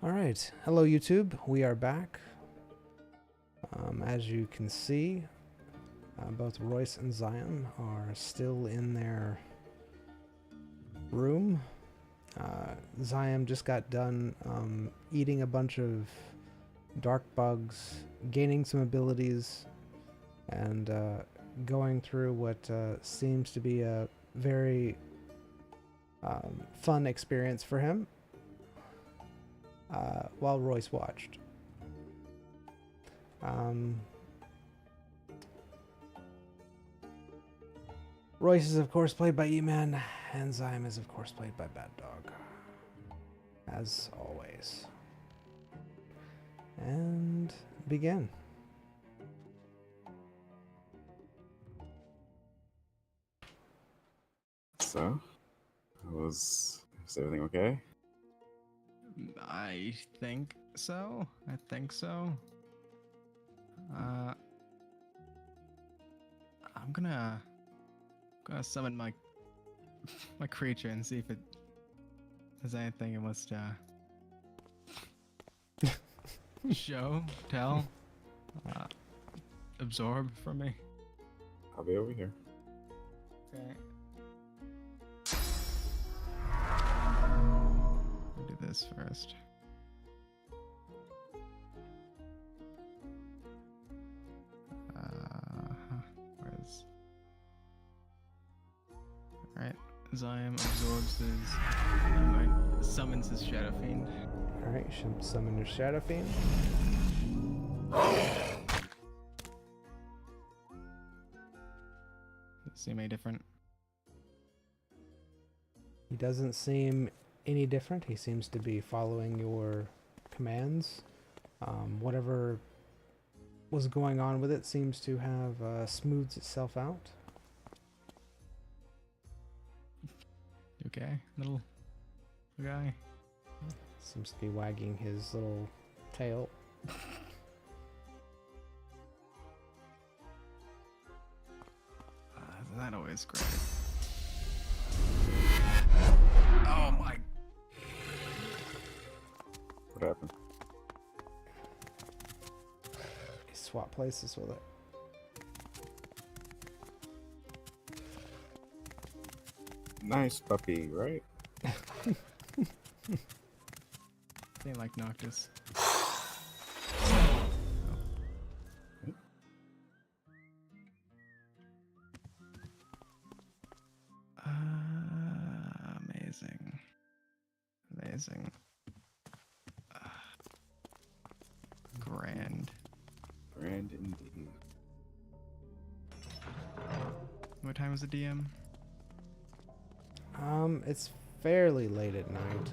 All right. Hello, YouTube. We are back. As you can see, both Royce and Zion are still in their room. Zion just got done eating a bunch of dark bugs, gaining some abilities, and going through what seems to be a very fun experience for him while Royce watched. Royce is of course played by E-Man, and Zion is of course played by Bad Dog, as always. And begin. So, is everything okay? I think so. I'm gonna summon my creature and see if it has anything it wants to show, tell, absorb from me. I'll be over here. Okay. I'll do this first. Where's... Alright, Zion absorbs his... summons his Shadow Fiend. Alright, you should summon your Shadow Fiend. Does it seem any different? He doesn't seem any different. He seems to be following your commands. Whatever was going on with it seems to have smoothed itself out. Okay, little guy. Seems to be wagging his little tail. That always great. Oh my! What happened? Swap places with it. Nice puppy, right? They like Noctis. Amazing. Grand indeed. What time is the DM? It's fairly late at night.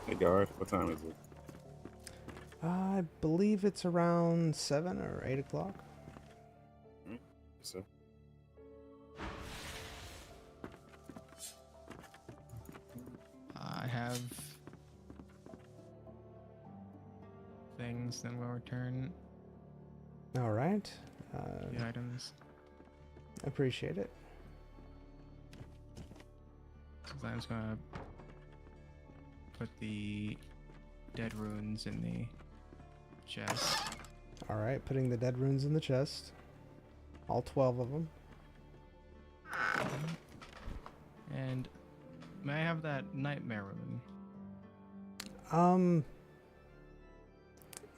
Hey Garth, what time is it? I believe it's around 7 or 8 o'clock. So. I have things that will return Alright. the items. Appreciate it. So I'm just gonna put the dead runes in the chest. Alright, putting the dead runes in the chest. All 12 of them. And may I have that nightmare rune?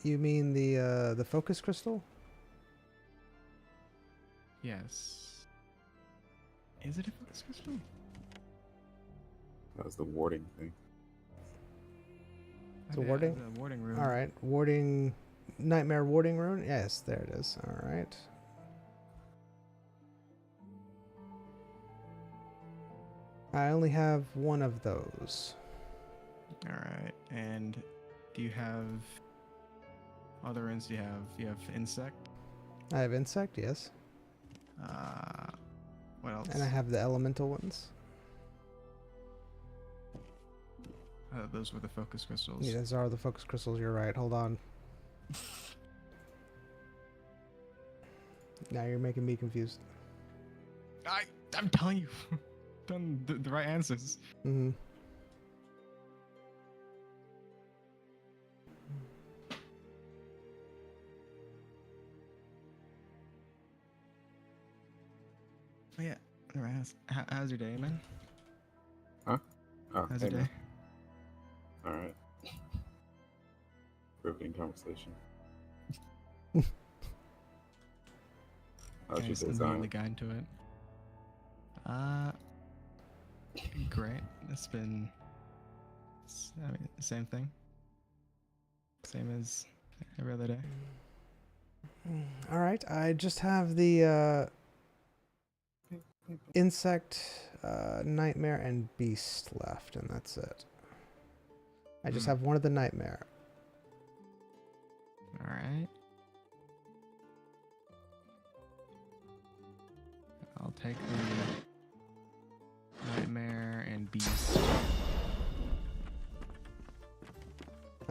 You mean the focus crystal? Yes. Is it a focus crystal? That was the warding thing. It's a warding? The warding rune. Alright, warding... Nightmare warding rune? Yes, there it is. Alright. I only have one of those. Alright, and do you have other runes? You have insect? I have insect, yes. What else? And I have the elemental ones. Those were the focus crystals. Yeah, those are the focus crystals, you're right. Hold on. Now you're making me confused. I'm telling you. done the right answers. Mm-hmm. Oh, yeah. Never asked. How's your day, man? Huh? Oh, How's hey, your man. day? All right. Riveting conversation. How's I your just day, immediately Zion? got into it. Uh, great. It's been, I mean, same thing. Same as every other day. All right, I just have the insect, nightmare, and beast left, and that's it. I just have one of the nightmare. All right. I'll take the nightmare and beast.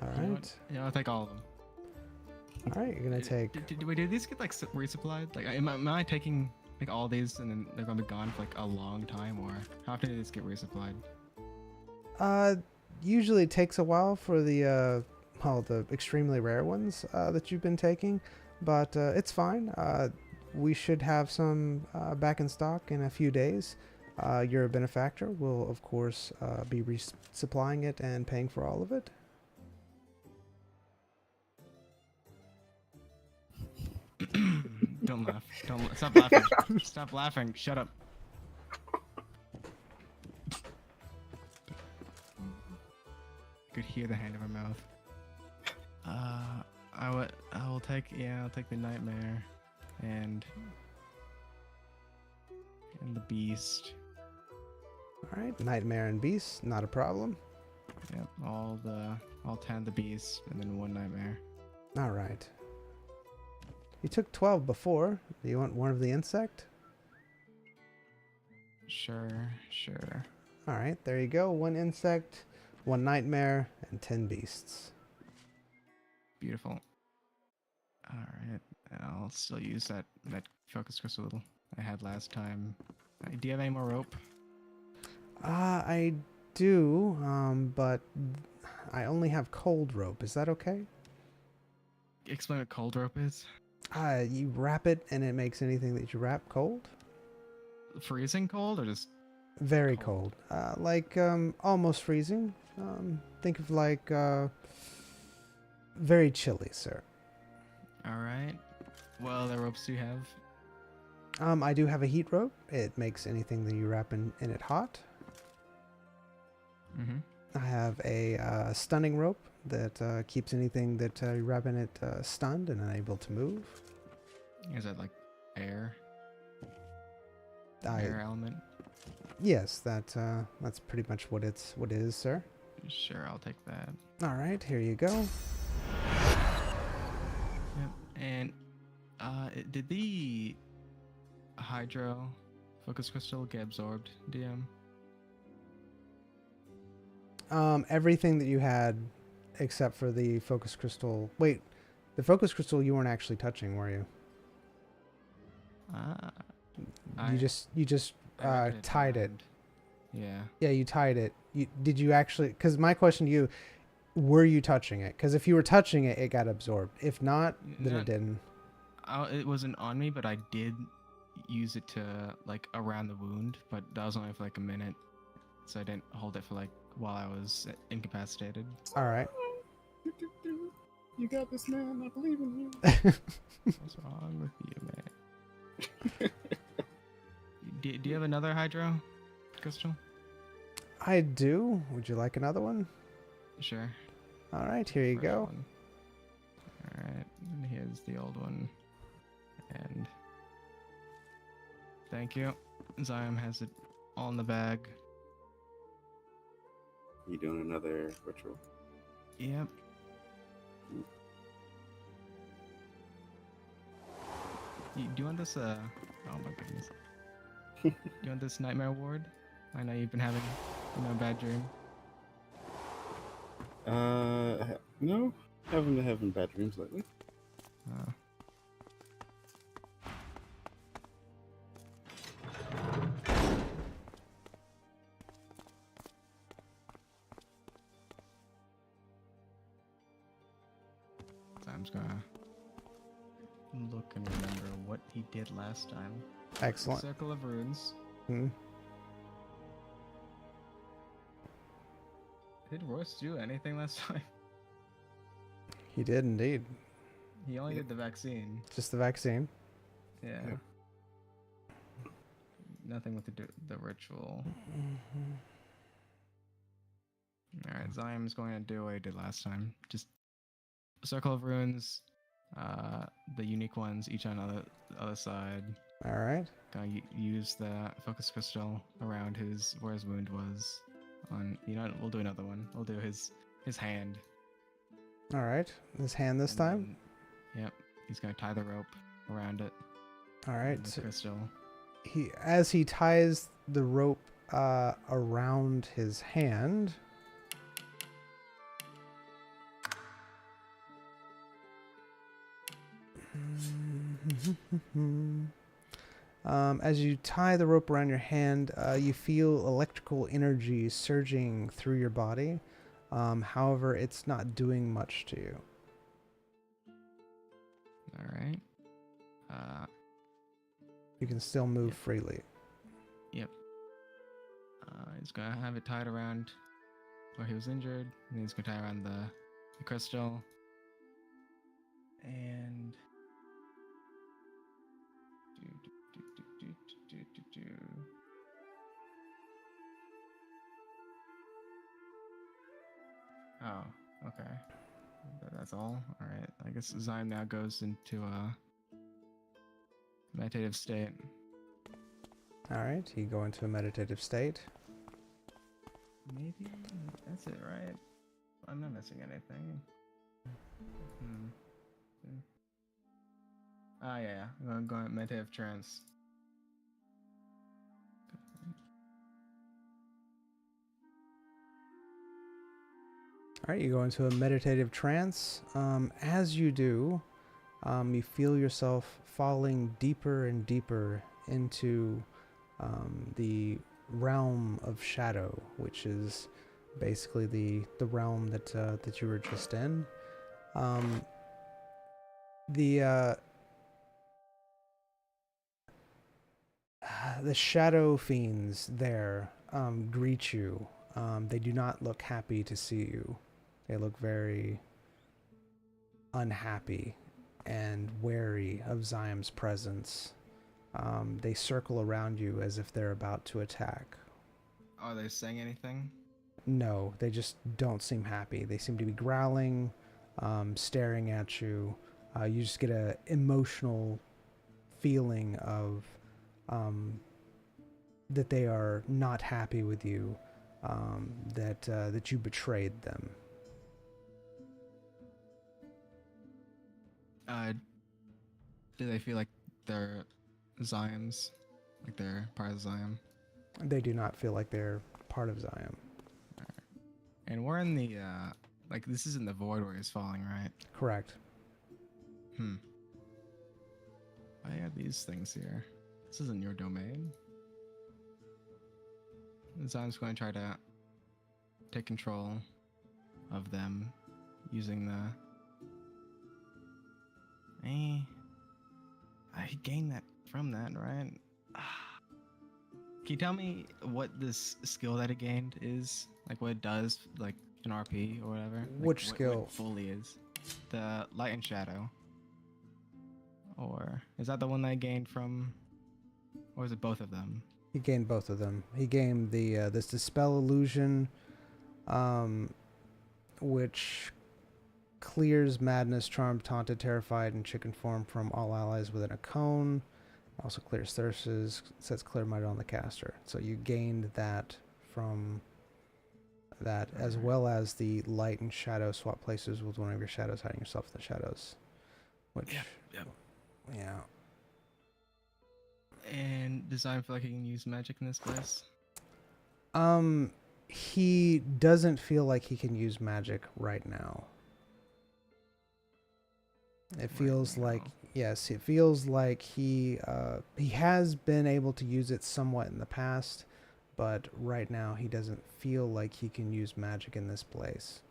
All You know right. what? Yeah, I'll take all of them. All right, you're gonna take. Did these get like resupplied? Like, am I taking like all these and then they're gonna be gone for like a long time, or how often do these get resupplied? Usually it takes a while for the the extremely rare ones that you've been taking, but it's fine. We should have some back in stock in a few days. Your benefactor will, of course, be resupplying it and paying for all of it. Don't laugh. Stop laughing. Stop laughing. Shut up. I could hear the hand of her mouth. I'll take the nightmare and the beast. All right, nightmare and beast, not a problem. Yep, all 10 of the beast and then one nightmare. All right. You took 12 before. Do you want one of the insect? Sure. All right, there you go. One insect, one nightmare, and 10 beasts. Beautiful. All right, I'll still use that focus crystal I had last time. Do you have any more rope? I do, but I only have cold rope. Is that okay? Explain what cold rope is. You wrap it and it makes anything that you wrap cold. Freezing cold or just Very cold. Like almost freezing. Think of like very chilly, sir. all right? Well, the ropes do you have? I do have a heat rope. It makes anything that you wrap in it hot. Mm-hmm. I have a stunning rope that keeps anything that you wrap in it stunned and unable to move. Is that like air? Air element? Yes, that's pretty much what it is, sir. Sure, I'll take that. All right, here you go. Yep. And did the hydro focus crystal get absorbed, DM? Everything that you had except for the focus crystal. Wait, the focus crystal you weren't actually touching, were you? You just tied it. Yeah. Yeah, you tied it. Did you actually? Because my question to you, were you touching it? Because if you were touching it, it got absorbed. If not, then it didn't. It wasn't on me, but I did use it to like around the wound, but that was only for like a minute, so I didn't hold it for like while I was incapacitated. All right. You got this, man. I believe in you. What's wrong with you, man? Do you have another hydro crystal? I do. Would you like another one? Sure. All right, here you First go. one. All right, and here's the old one, and thank you. Zion has it all in the bag. You doing another ritual? Yep. Do you want this? Oh my goodness. Do you want this nightmare ward? I know you've been having, a bad dream. No. Haven't been having bad dreams lately. Zion's gonna look and remember what he did last time. Excellent. Circle of runes. Hmm. Did Royce do anything last time? He did indeed. He only did the vaccine. Just the vaccine. Yeah. Yep. Nothing with the ritual. Mm-hmm. Alright, Zion's going to do what he did last time. Just circle of runes, the unique ones, each on the other side. All right. Gonna use the focus crystal around where his wound was. We'll do another one. We'll do his hand. All right. His hand this And time. Yep. He's gonna tie the rope around it. All and right. The So crystal. as he ties the rope around his hand. As you tie the rope around your hand, you feel electrical energy surging through your body. However, it's not doing much to you. All right. You can still move Yep. freely. Yep. He's gonna have it tied around where he was injured, and he's gonna tie around the crystal. And Oh, okay. That's all. All right. I guess Zion now goes into a meditative state. All right. You go into a meditative state. Maybe that's it, right? I'm not missing anything. Yeah. I'm going meditative trance. All right. You go into a meditative trance. As you do, you feel yourself falling deeper and deeper into the realm of shadow, which is basically the realm that you were just in. The shadow fiends there greet you. They do not look happy to see you. They look very unhappy and wary of Zion's presence. They circle around you as if they're about to attack. Are they saying anything? No, they just don't seem happy. They seem to be growling, staring at you. You just get an emotional feeling of that they are not happy with you, that you betrayed them. Do they feel like they're Zion's? Like they're part of Zion? They do not feel like they're part of Zion. And we're in the, this is in the void where he's falling, right? Correct. Why are these things here? This isn't your domain. Zion's going to try to take control of them using the... I gained that from that, right? Can you tell me what this skill that it gained is? Like what it does, like an RP or whatever? Like, Which what skill? it fully is. The light and shadow. Or is that the one that I gained from... Or is it both of them? He gained both of them. He gained the this dispel illusion, which clears madness, charmed, taunted, terrified, and chicken form from all allies within a cone. Also clears thirsts, sets clear might on the caster. So you gained that from that, as well as the light and shadow swap places with one of your shadows, hiding yourself in the shadows. Which, yeah. And does Zion feel like he can use magic in this place? He doesn't feel like he can use magic right now. It feels like, yes, it feels like he has been able to use it somewhat in the past, but right now he doesn't feel like he can use magic in this place.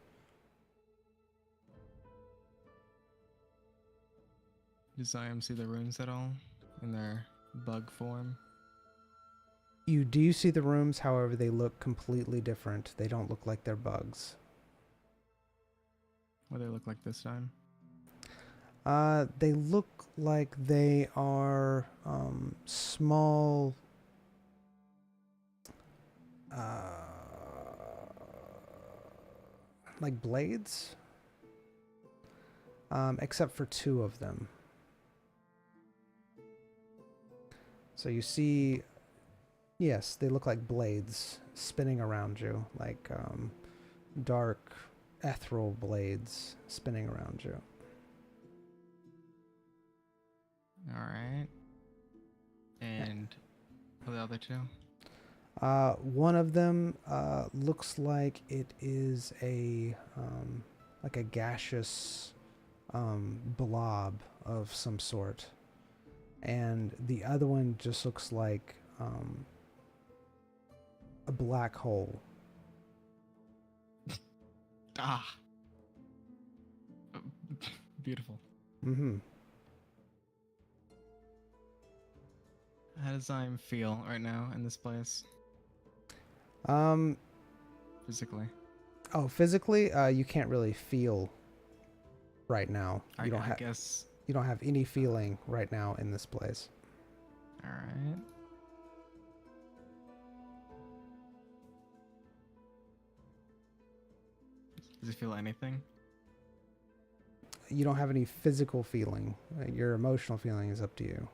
Does Zion see the runes at all in their bug form? You do see the rooms, however, they look completely different. They don't look like they're bugs. What do they look like this time? They look like they are small, like blades, except for two of them. So you see, yes, they look like blades spinning around you, like dark ethereal blades spinning around you. All right. And what are the other two? One of them looks like it is a like a gaseous blob of some sort, and the other one just looks like a black hole. Ah. Beautiful. Mm-hmm. How does Zion feel right now in this place? Physically. Oh, physically, you can't really feel right now. I guess. You don't have any feeling right now in this place. All right. Does it feel anything? You don't have any physical feeling. Your emotional feeling is up to you.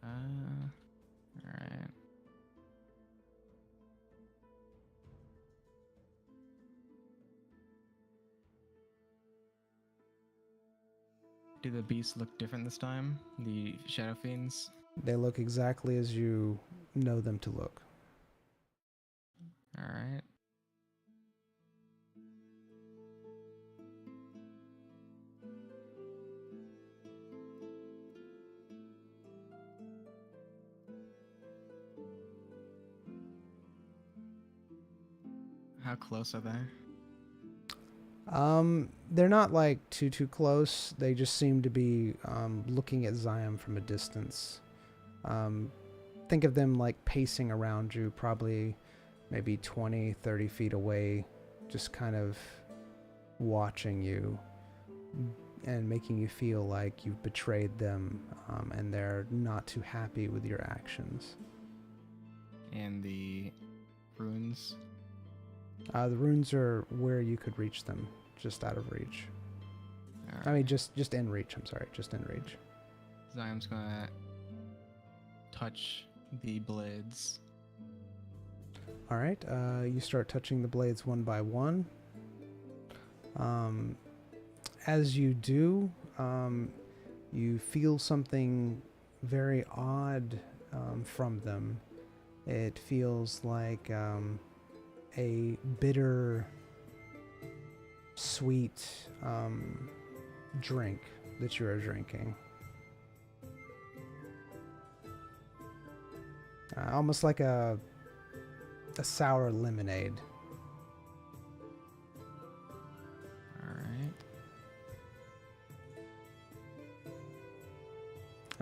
All right. Do the beasts look different this time? The Shadow Fiends? They look exactly as you know them to look. All right. How close are they? They're not like too close. They just seem to be looking at Zion from a distance. Think of them like pacing around you, probably maybe 20, 30 feet away, just kind of watching you and making you feel like you've betrayed them, and they're not too happy with your actions. And the runes? The runes are where you could reach them, just out of reach. Right. I mean, just in reach. I'm sorry, just in reach. Zion's gonna touch the blades. All right, you start touching the blades one by one. As you do, you feel something very odd from them. It feels like a bitter, sweet drink that you are drinking. Almost like a sour lemonade. All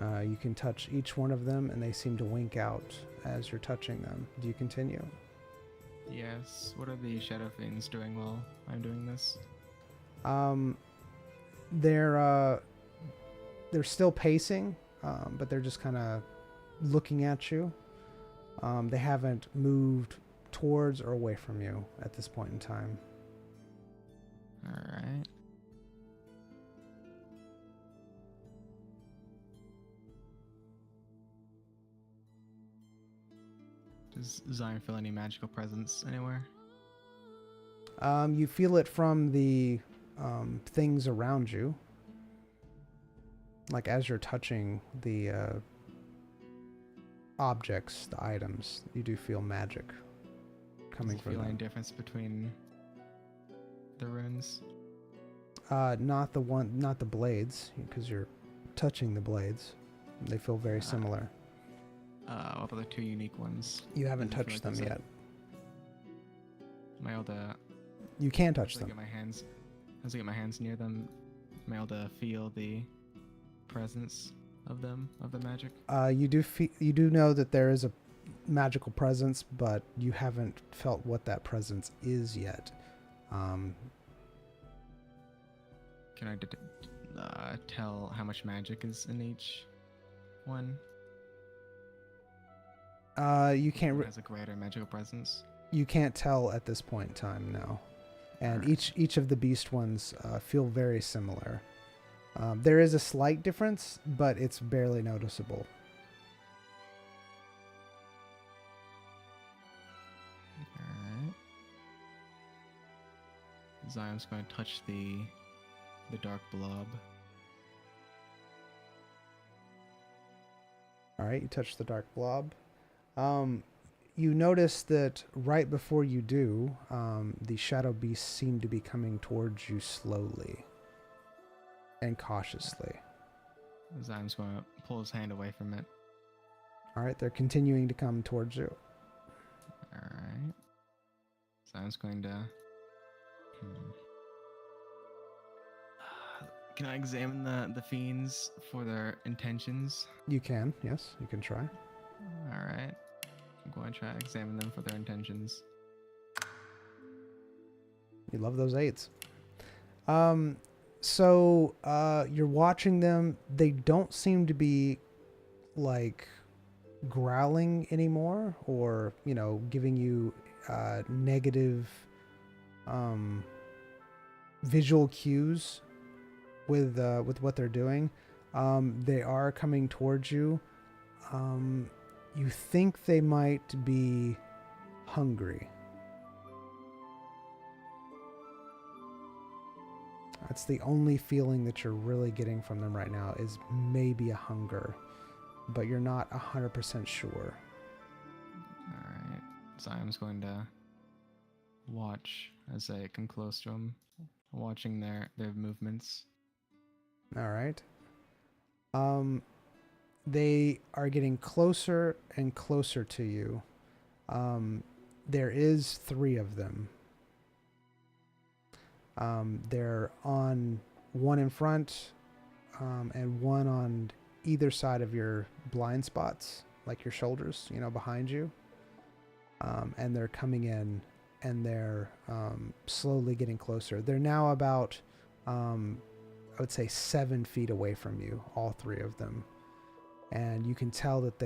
right. You can touch each one of them, and they seem to wink out as you're touching them. Do you continue? Yes. What are the Shadow Fiends doing while I'm doing this? They're still pacing, but they're just kind of looking at you. They haven't moved towards or away from you at this point in time. All right. Does Zion feel any magical presence anywhere? You feel it from the things around you. Like as you're touching the objects, the items, you do feel magic coming Does it from feel any them. difference between the runes? Not the blades, because you're touching the blades. They feel very similar. What about the two unique ones? You haven't Does it feel touched like them there's yet. Am I able to? You can touch As I them. get my hands, as I get my hands near them, am I able to feel the presence of them, of the magic? You do know that there is a magical presence, but you haven't felt what that presence is yet. Can I tell how much magic is in each one? You can't. Has a greater magical presence. You can't tell at this point in time, no. And Alright. each of the beast ones feel very similar. There is a slight difference, but it's barely noticeable. Alright. Zion's going to touch the dark blob. All right, you touch the dark blob. You notice that right before you do, the shadow beasts seem to be coming towards you slowly and cautiously. Zion's going to pull his hand away from it. All right, they're continuing to come towards you. Alright. Zion's going to... Can I examine the fiends for their intentions? You can, yes, you can try. Alright. I'm going to try to examine them for their intentions. You love those 8s. So you're watching them. They don't seem to be like growling anymore, or giving you negative visual cues with what they're doing. They are coming towards you. You think they might be hungry. That's the only feeling that you're really getting from them right now, is maybe a hunger, but you're not 100% sure. Alright. Zion's going to watch as they come close to him, watching their movements. All right. They are getting closer and closer to you. There is 3 of them. They're on one in front, and one on either side of your blind spots, like your shoulders, behind you. And they're coming in, and they're slowly getting closer. They're now about, I would say, 7 feet away from you, all 3 of them. And you can tell that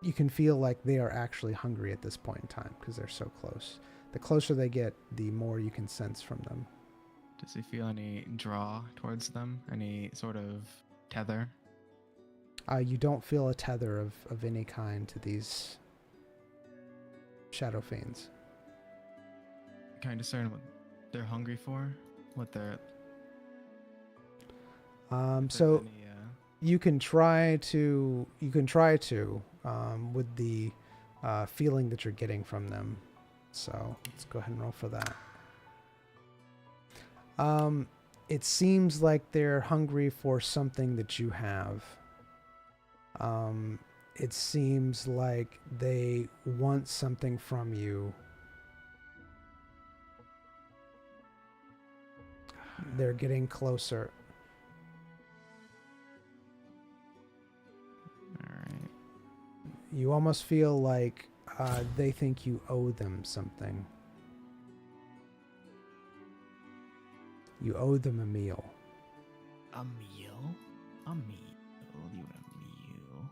you can feel like they are actually hungry at this point in time, because they're so close. The closer they get, the more you can sense from them. Does he feel any draw towards them? Any sort of tether? You don't feel a tether of any kind to these shadow fiends. Can I discern what they're hungry for? What they're... So you can try to with the feeling that you're getting from them. So let's go ahead and roll for that. It seems like they're hungry for something that you have. It seems like they want something from you. They're getting closer. Alright. You almost feel like they think you owe them something. You owe them a meal. A meal? A meal? You want a meal?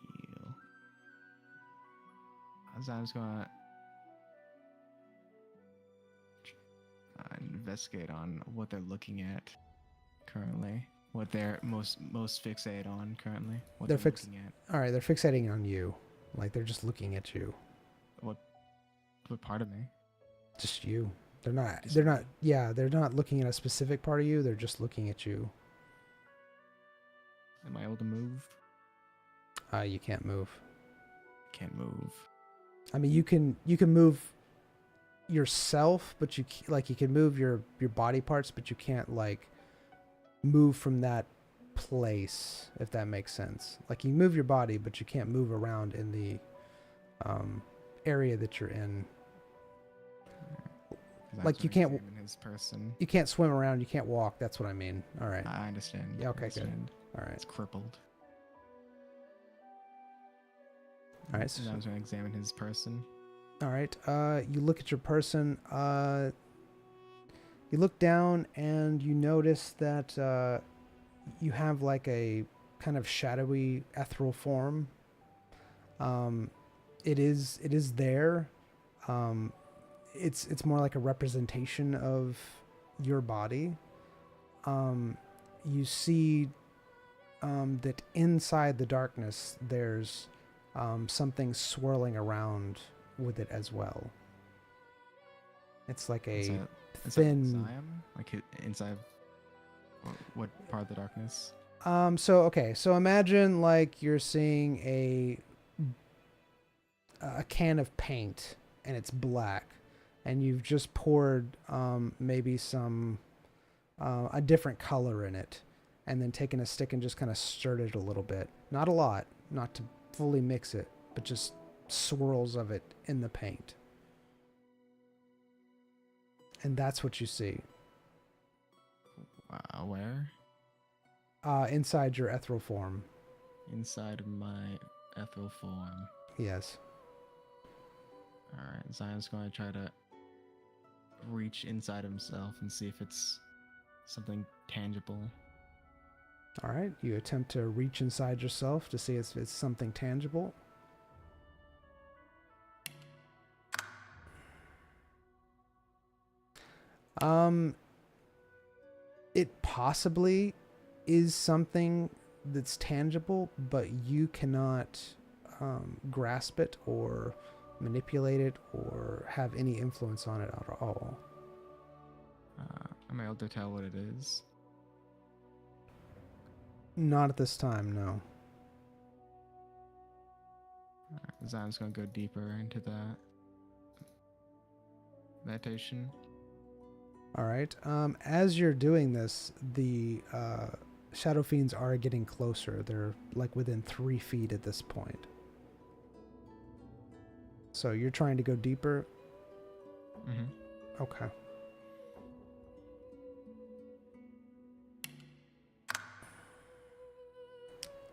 A meal. Zion's gonna investigate on what they're looking at currently. What they're most fixated on currently. What They're looking at. All right, they're fixating on you. Like they're just looking at you. What part of me? Just you. They're not Just they're me? not yeah, they're not looking at a specific part of you, they're just looking at you. Am I able to move? You can't move. Can't move. I mean, you can move yourself, but you can move your body parts, but you can't like move from that place, if that makes sense. Like you move your body, but you can't move around in the area that you're in. 'cause I Like have you to can't examine his person. you can't swim around. You can't walk. That's what I mean. All right. I understand. Yeah, okay, good. understand. All right. It's crippled. All right. And I was going to examine his person. All right. You look at your person. You look down and you notice that you have like a kind of shadowy ethereal form. It is there. It's more like a representation of your body. You see that inside the darkness there's something swirling around with it as well. It's like a thin. Zion? Like inside. What part of the darkness? So imagine like you're seeing a can of paint and it's black, and you've just poured maybe some a different color in it, and then taken a stick and just kind of stirred it a little bit. Not a lot, not to fully mix it, but just swirls of it in the paint. And that's what you see. Where? Inside your ethereal form. Inside of my ethereal form. Yes. Alright, Zion's going to try to reach inside himself and see if it's something tangible. All right. You attempt to reach inside yourself to see if it's something tangible. It possibly is something that's tangible, but you cannot grasp it or manipulate it or have any influence on it at all. Am I able to tell what it is? Not at this time, no. Alright, Zion's going to go deeper into that meditation. All right. As you're doing this, the shadow fiends are getting closer. They're like within 3 feet at this point. So you're trying to go deeper? Mm-hmm. Okay.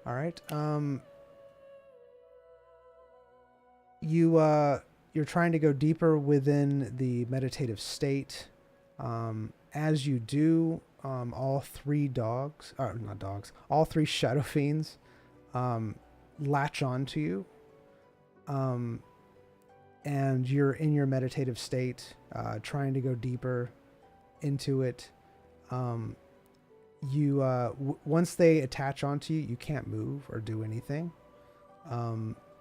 All right. You're trying to go deeper within the meditative state. As you do, all 3 all 3 shadow fiends latch onto you. And you're in your meditative state, trying to go deeper into it. Once they attach onto you, you can't move or do anything.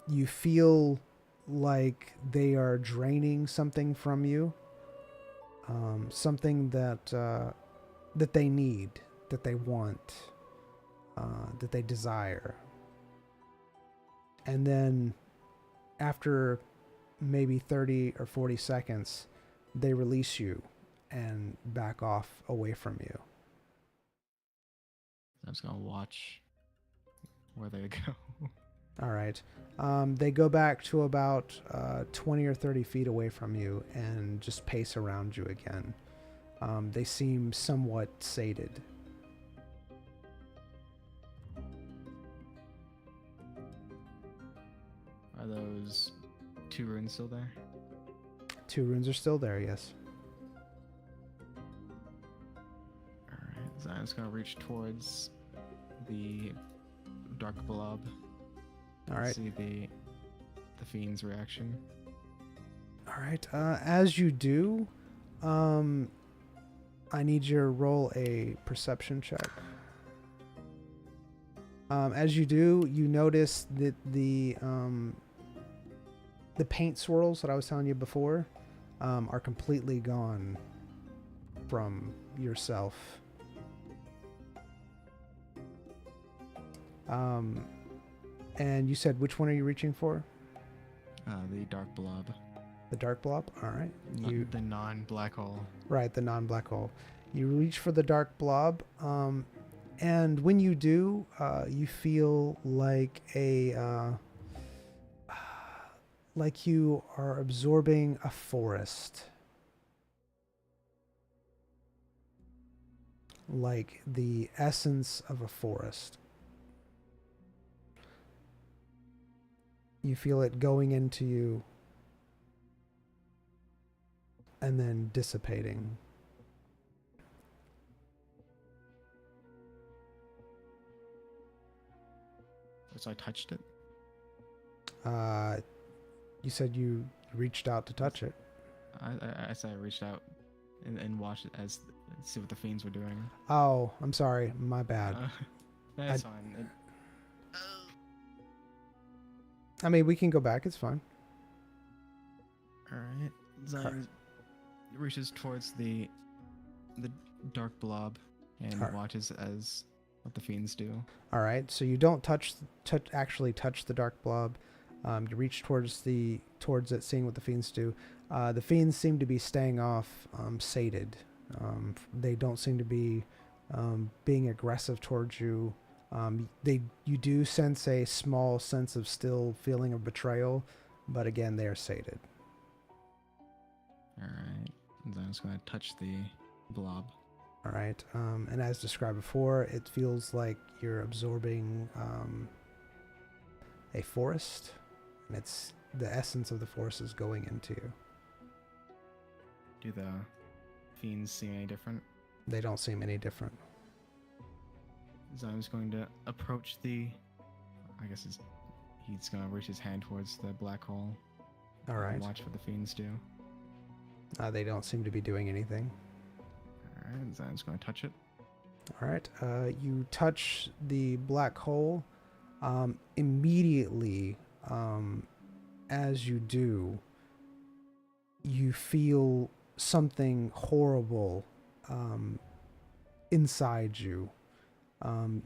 You feel like they are draining something from you. Something that they need, that they want, that they desire. And then after maybe 30 or 40 seconds, they release you and back off away from you. I'm just going to watch where they go. All right. They go back to about 20 or 30 feet away from you and just pace around you again. They seem somewhat sated. Are those 2 runes still there? 2 runes are still there, yes. Alright, Zion's going to reach towards the dark blob. All right. See the fiend's reaction. All right. As you do, I need you to roll a perception check. As you do, you notice that the paint swirls that I was telling you before are completely gone from yourself. And you said, which one are you reaching for? The dark blob. The dark blob? All right. The non-black hole. Right, the non-black hole. You reach for the dark blob, and when you do, you feel like like you are absorbing a forest. like the essence of a forest. You feel it going into you and then dissipating. So I touched it. You said you reached out to touch it. I said I reached out and watched it as see what the fiends were doing. Oh, I'm sorry. My bad. That's fine. I mean, we can go back. It's fine. All right. Zion reaches towards the dark blob and watches as what the fiends do. All right. So you don't actually touch the dark blob. You reach towards it, seeing what the fiends do. The fiends seem to be staying off, sated. They don't seem to be being aggressive towards you. You do sense a small sense of still feeling of betrayal, but again, they are sated. All right. I'm just going to touch the blob. All right. And as described before, it feels like you're absorbing a forest, and it's the essence of the forest is going into you. Do the fiends seem any different? They don't seem any different. Zion's going to approach I guess he's going to reach his hand towards the black hole. All right. And watch what the fiends do. They don't seem to be doing anything. All right, Zion's going to touch it. All right. You touch the black hole. Immediately, as you do, you feel something horrible inside you.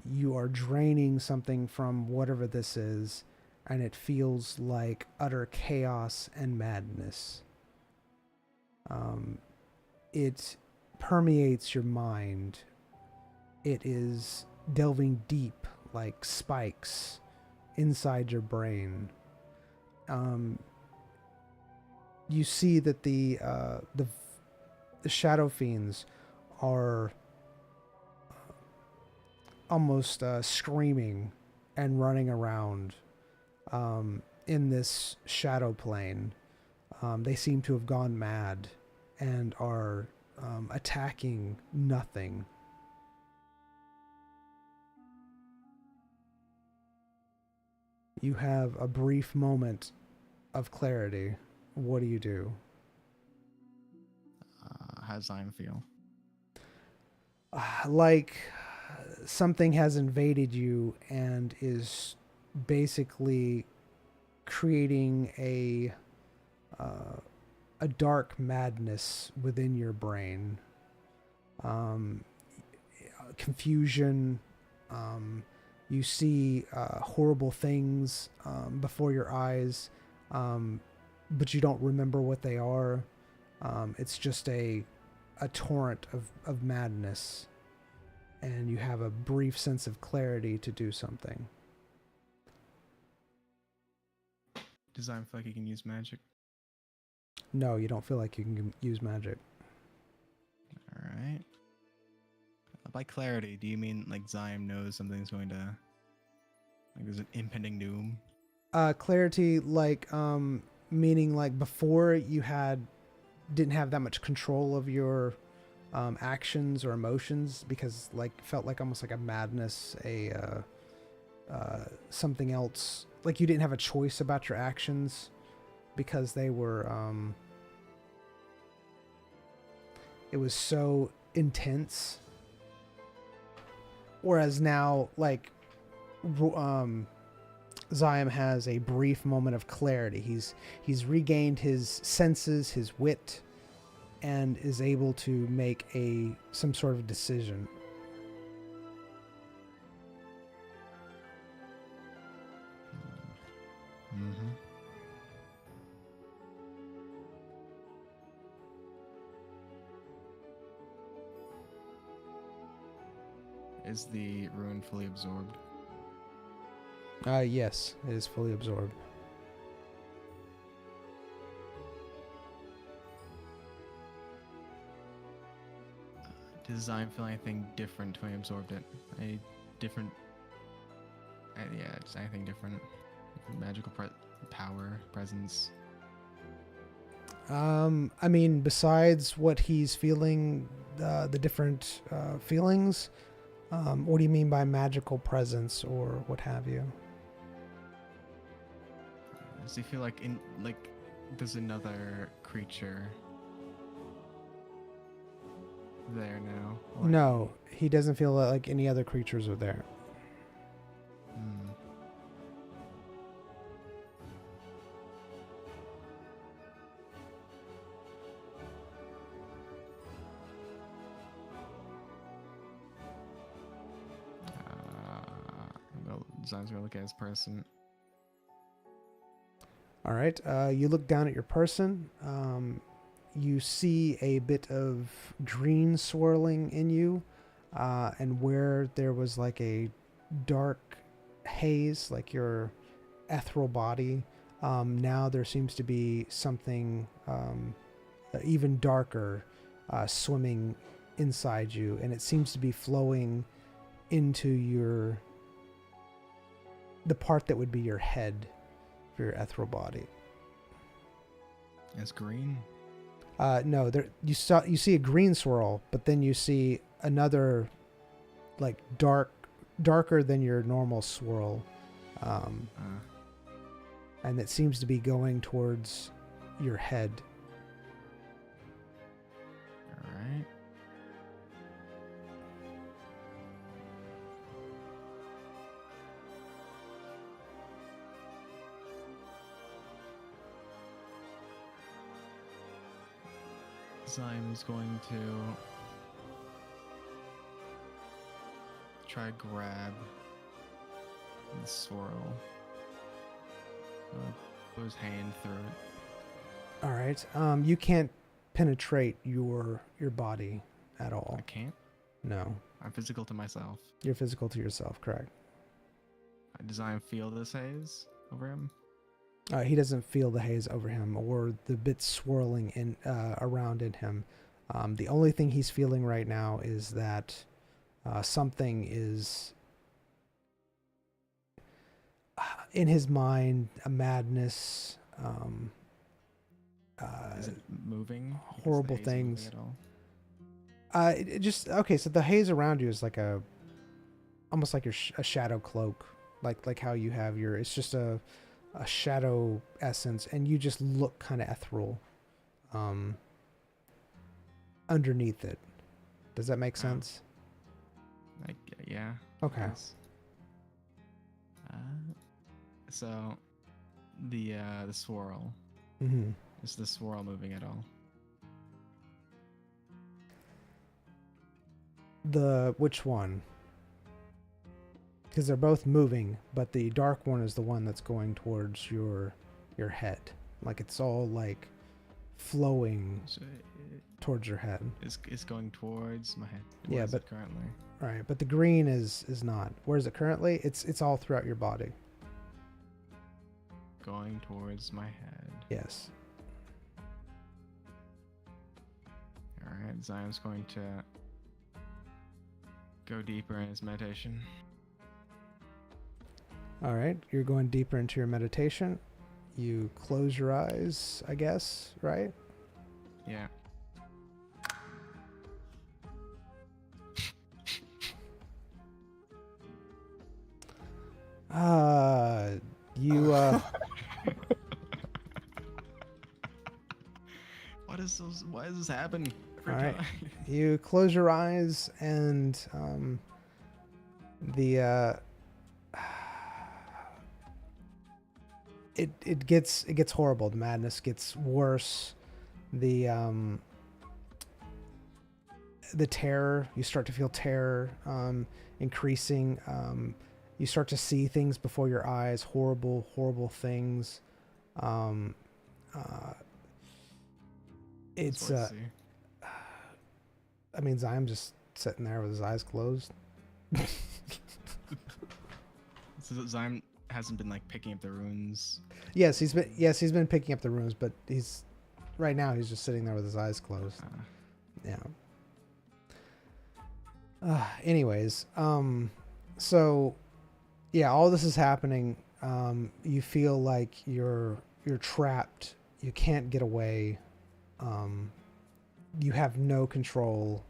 You are draining something from whatever this is, and it feels like utter chaos and madness. It permeates your mind. It is delving deep like spikes inside your brain. You see that the shadow fiends are almost screaming and running around in this shadow plane. They seem to have gone mad and are attacking nothing. You have a brief moment of clarity. What do you do? How does Zion feel? Like something has invaded you and is basically creating a dark madness within your brain. Confusion. You see horrible things before your eyes, but you don't remember what they are. It's just a torrent of madness, and you have a brief sense of clarity to do something. Does Zion feel like he can use magic? No, you don't feel like you can use magic. All right. By clarity, do you mean like Zion knows something's going to, like there's an impending doom? Clarity, like, meaning like before you didn't have that much control of your actions or emotions, because like felt like almost like a madness, something else. Like you didn't have a choice about your actions because they were, it was so intense. Whereas now, like, Zion has a brief moment of clarity. He's regained his senses, his wit, and is able to make some sort of decision. Mm-hmm. Is the rune fully absorbed? Yes, it is fully absorbed. Does Zion feel anything different when he absorbed it? Any different? Yeah, just anything different. Magical power, presence. I mean, besides what he's feeling, the different feelings, what do you mean by magical presence or what have you? Does he feel like there's another creature there now? Or- No, he doesn't feel like any other creatures are there. Hmm. Zion's gonna look at his person. All right. You look down at your person. You see a bit of green swirling in you, and where there was like a dark haze, like your ethereal body, now there seems to be something even darker swimming inside you, and it seems to be flowing into the part that would be your head for your ethereal body. It's green. No, there you see a green swirl, but then you see another like darker than your normal swirl, and it seems to be going towards your head. All right. Zion's going to try to grab the swirl. Put his hand through it. All right. You can't penetrate your body at all. I can't. No, I'm physical to myself. you're physical to yourself. Correct. Does Zion feel this haze over him? He doesn't feel the haze over him or the bits swirling in around in him. The only thing he's feeling right now is that something is in his mind, a madness. Is it moving? Horrible Is the haze moving things. at all? It just okay. So the haze around you is like almost like a shadow cloak, like how you have your. It's just a shadow essence, and you just look kind of ethereal underneath it. Does that make sense? Yeah. Okay. Yes. So the swirl. Mm-hmm. Is the swirl moving at all? Which one? Because they're both moving, but the dark one is the one that's going towards your head. Like it's all like flowing So towards your head. it's going towards my head. Yeah, Where is but- it currently Right, but the green is not. Where is it currently? It's all throughout your body. going towards my head. Yes. All right, Zion's going to go deeper in his meditation. All right, you're going deeper into your meditation. You close your eyes, I guess, right? Yeah. You Why does this happen? every All right. time? you close your eyes and it gets horrible. The madness gets worse. The terror, you start to feel terror increasing. You start to see things before your eyes, horrible things. It's That's what I see. I mean, Zion's just sitting there with his eyes closed. So Zion hasn't been like picking up the runes. Yes, he's been picking up the runes, but he's just sitting there with his eyes closed. Yeah. Anyways, so yeah, all this is happening. You feel like you're trapped. You can't get away. You have no control.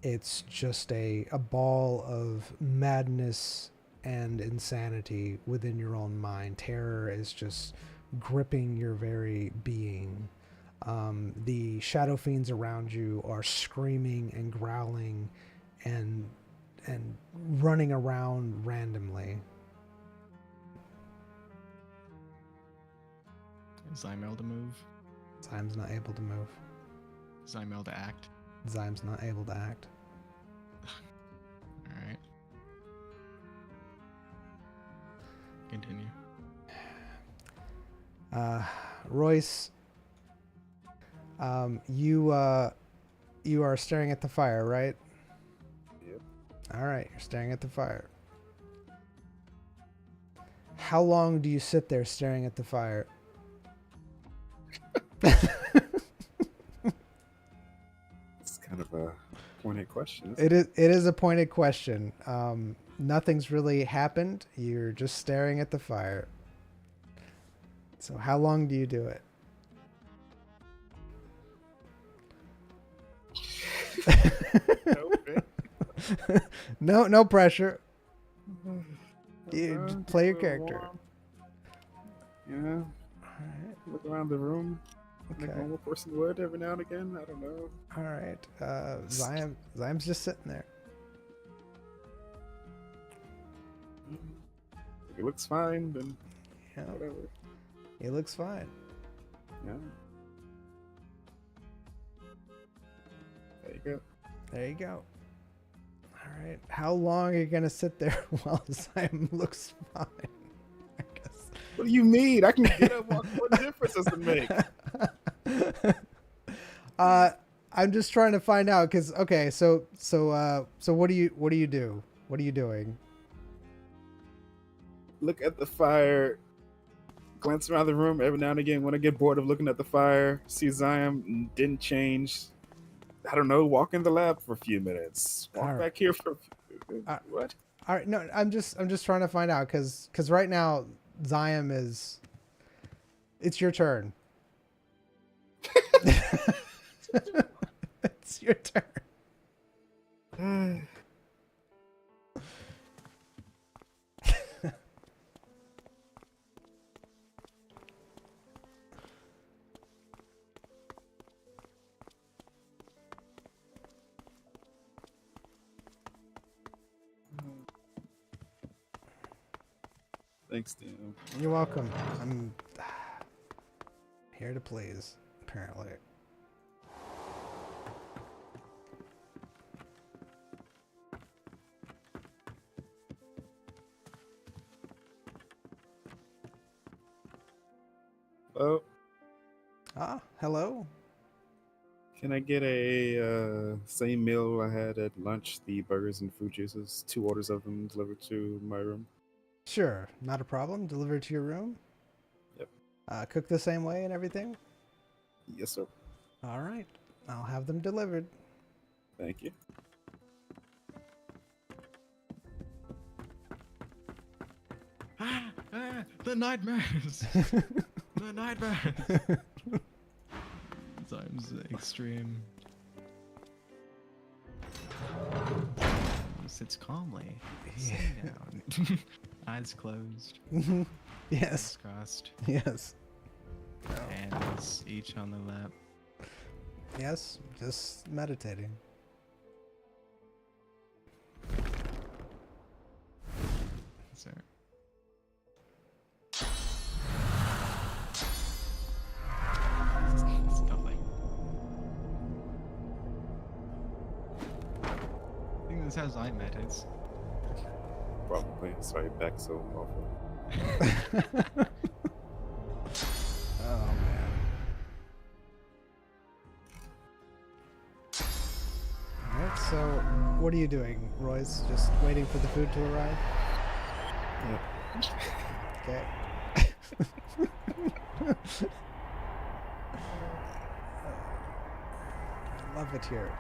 It's just a ball of madness and insanity within your own mind. Terror is just gripping your very being. The shadow fiends around you are screaming and growling and running around randomly. Is Zymel to move? Zyme's not able to move. Zymel to act? Zyme's not able to act. Alright. Continue. Royce, you are staring at the fire, right? Yep. All right, you're staring at the fire. How long do you sit there staring at the fire? It's kind of a pointed question. It is a pointed question. Nothing's really happened. You're just staring at the fire. So how long do you do it? No pressure. You just play your character. Yeah. Alright. Look around the room. Like a Okay. normal person would every now and again. I don't know. Alright. Zyme's just sitting there. If it looks fine, then Yeah. whatever. He looks fine. Yeah. There you go. There you go. Alright. How long are you gonna sit there while Zyme looks fine? I guess. What do you mean? I can get up. What difference does it make? I'm just trying to find out because okay, so what do you do? What are you doing? Look at the fire. Glance around the room every now and again. When I get bored of looking at the fire, see Zion didn't change. I don't know. Walk in the lab for a few minutes. Walk All right. back here for what? All right, no, I'm just trying to find out because right now Zion is. It's your turn. It's your turn. Thanks, Dan. You're welcome. I'm here to please, apparently. Oh, Ah, hello. can I get a same meal I had at lunch? The burgers and fruit juices. 2 orders of them delivered to my room. Sure, not a problem. Delivered to your room. Yep. Cook the same way and everything. Yes, sir. All right, I'll have them delivered. Thank you. The nightmares! The nightmares! Times extreme. He sits calmly, sitting down, eyes closed, Yes, crossed, yes, hands each on the lap. yes. Just meditating. Sir. Stuffing. I think this is how Zion meditates. Probably. Sorry, back so awful. Oh man. Alright, so what are you doing, Royce? Just waiting for the food to arrive? Yeah. Okay. I love it here.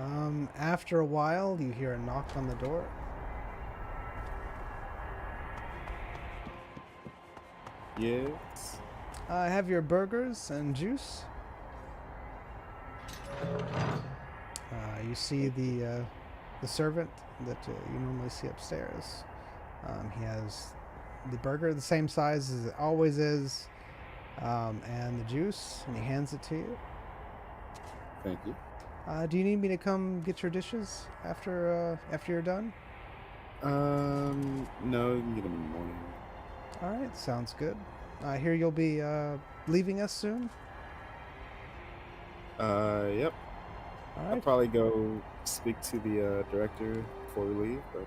After a while, you hear a knock on the door. Yes. Have your burgers and juice. You see the servant that you normally see upstairs. He has the burger the same size as it always is, and the juice, and he hands it to you. Thank you. Do you need me to come get your dishes after you're done? No, you can get them in the morning. All right, sounds good. I hear you'll be leaving us soon. Yep. All I'll right. probably go speak to the director before we leave, but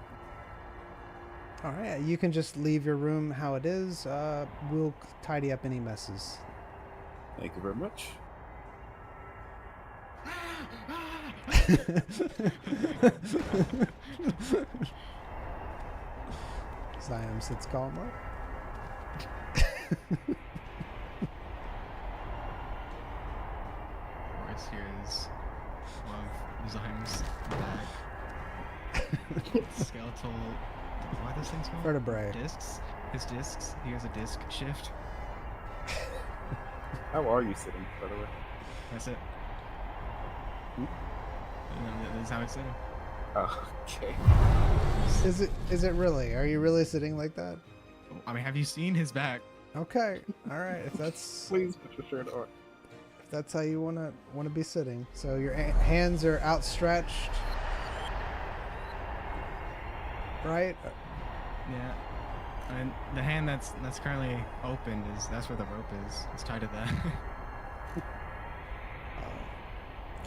All right. You can just leave your room how it is. We'll tidy up any messes. thank you very much. Zion sits calmly. Royce hears one of Zym's back. Skeletal. What are those things called? Vertebrae. Discs? His discs. He has a disc shift. How are you sitting, by the way? That's it. That's how I said it. Oh, okay. Is it really? Are you really sitting like that? I mean, have you seen his back? Okay. All right. If that's Please put your shirt on. if that's how you wanna be sitting, so your hands are outstretched, right? Yeah. And the hand that's currently open that's where the rope is. It's tied to that.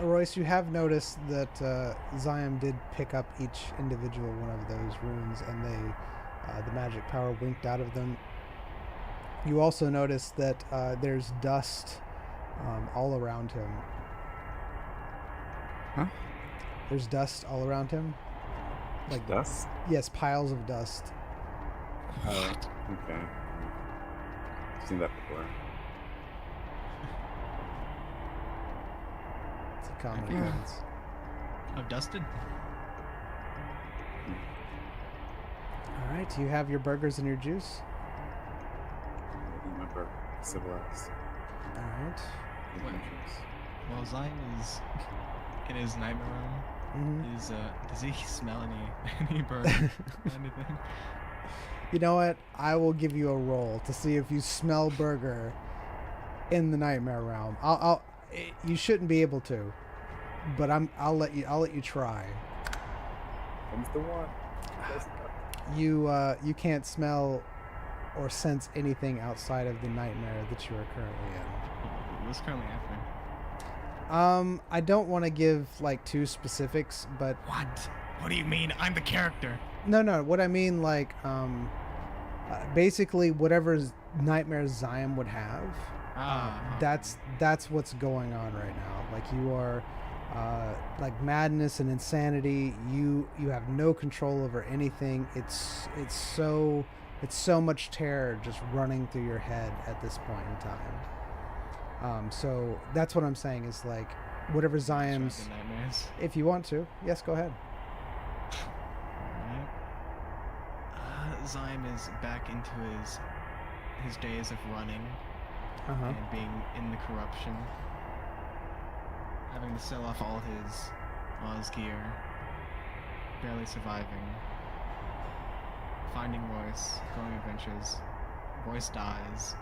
Royce, you have noticed that Zion did pick up each individual one of those runes, and the magic power winked out of them. You also notice that there's dust all around him. Huh? There's dust all around him. Like Dust? yes, piles of dust. Oh, okay. Seen that before. It's a common Okay. occurrence. I've dusted. All right, you have your burgers and your juice. I remember civilized All right. adventures. While Zion is in his nightmare realm, Mhm. does he smell any burger? Anything? You know what? I will give you a roll to see if you smell burger in the nightmare realm. You shouldn't be able to, but I'll let you try. Comes the one. You can't smell or sense anything outside of the nightmare that you are currently in. What's currently happening? I don't want to give like too specifics, but What? What do you mean? I'm the character. no. What I mean, like, basically whatever nightmare Zion would have, that's what's going on right now. Like you are, like madness and insanity. You have no control over anything. It's so much terror just running through your head at this point in time. So that's what I'm saying is like whatever Zion's. Describe the nightmares. If you want to, yes, go ahead. Alright. Zion is back into his days of running Uh-huh. and being in the corruption, having to sell off all his gear, barely surviving, finding Royce, going adventures. Royce dies.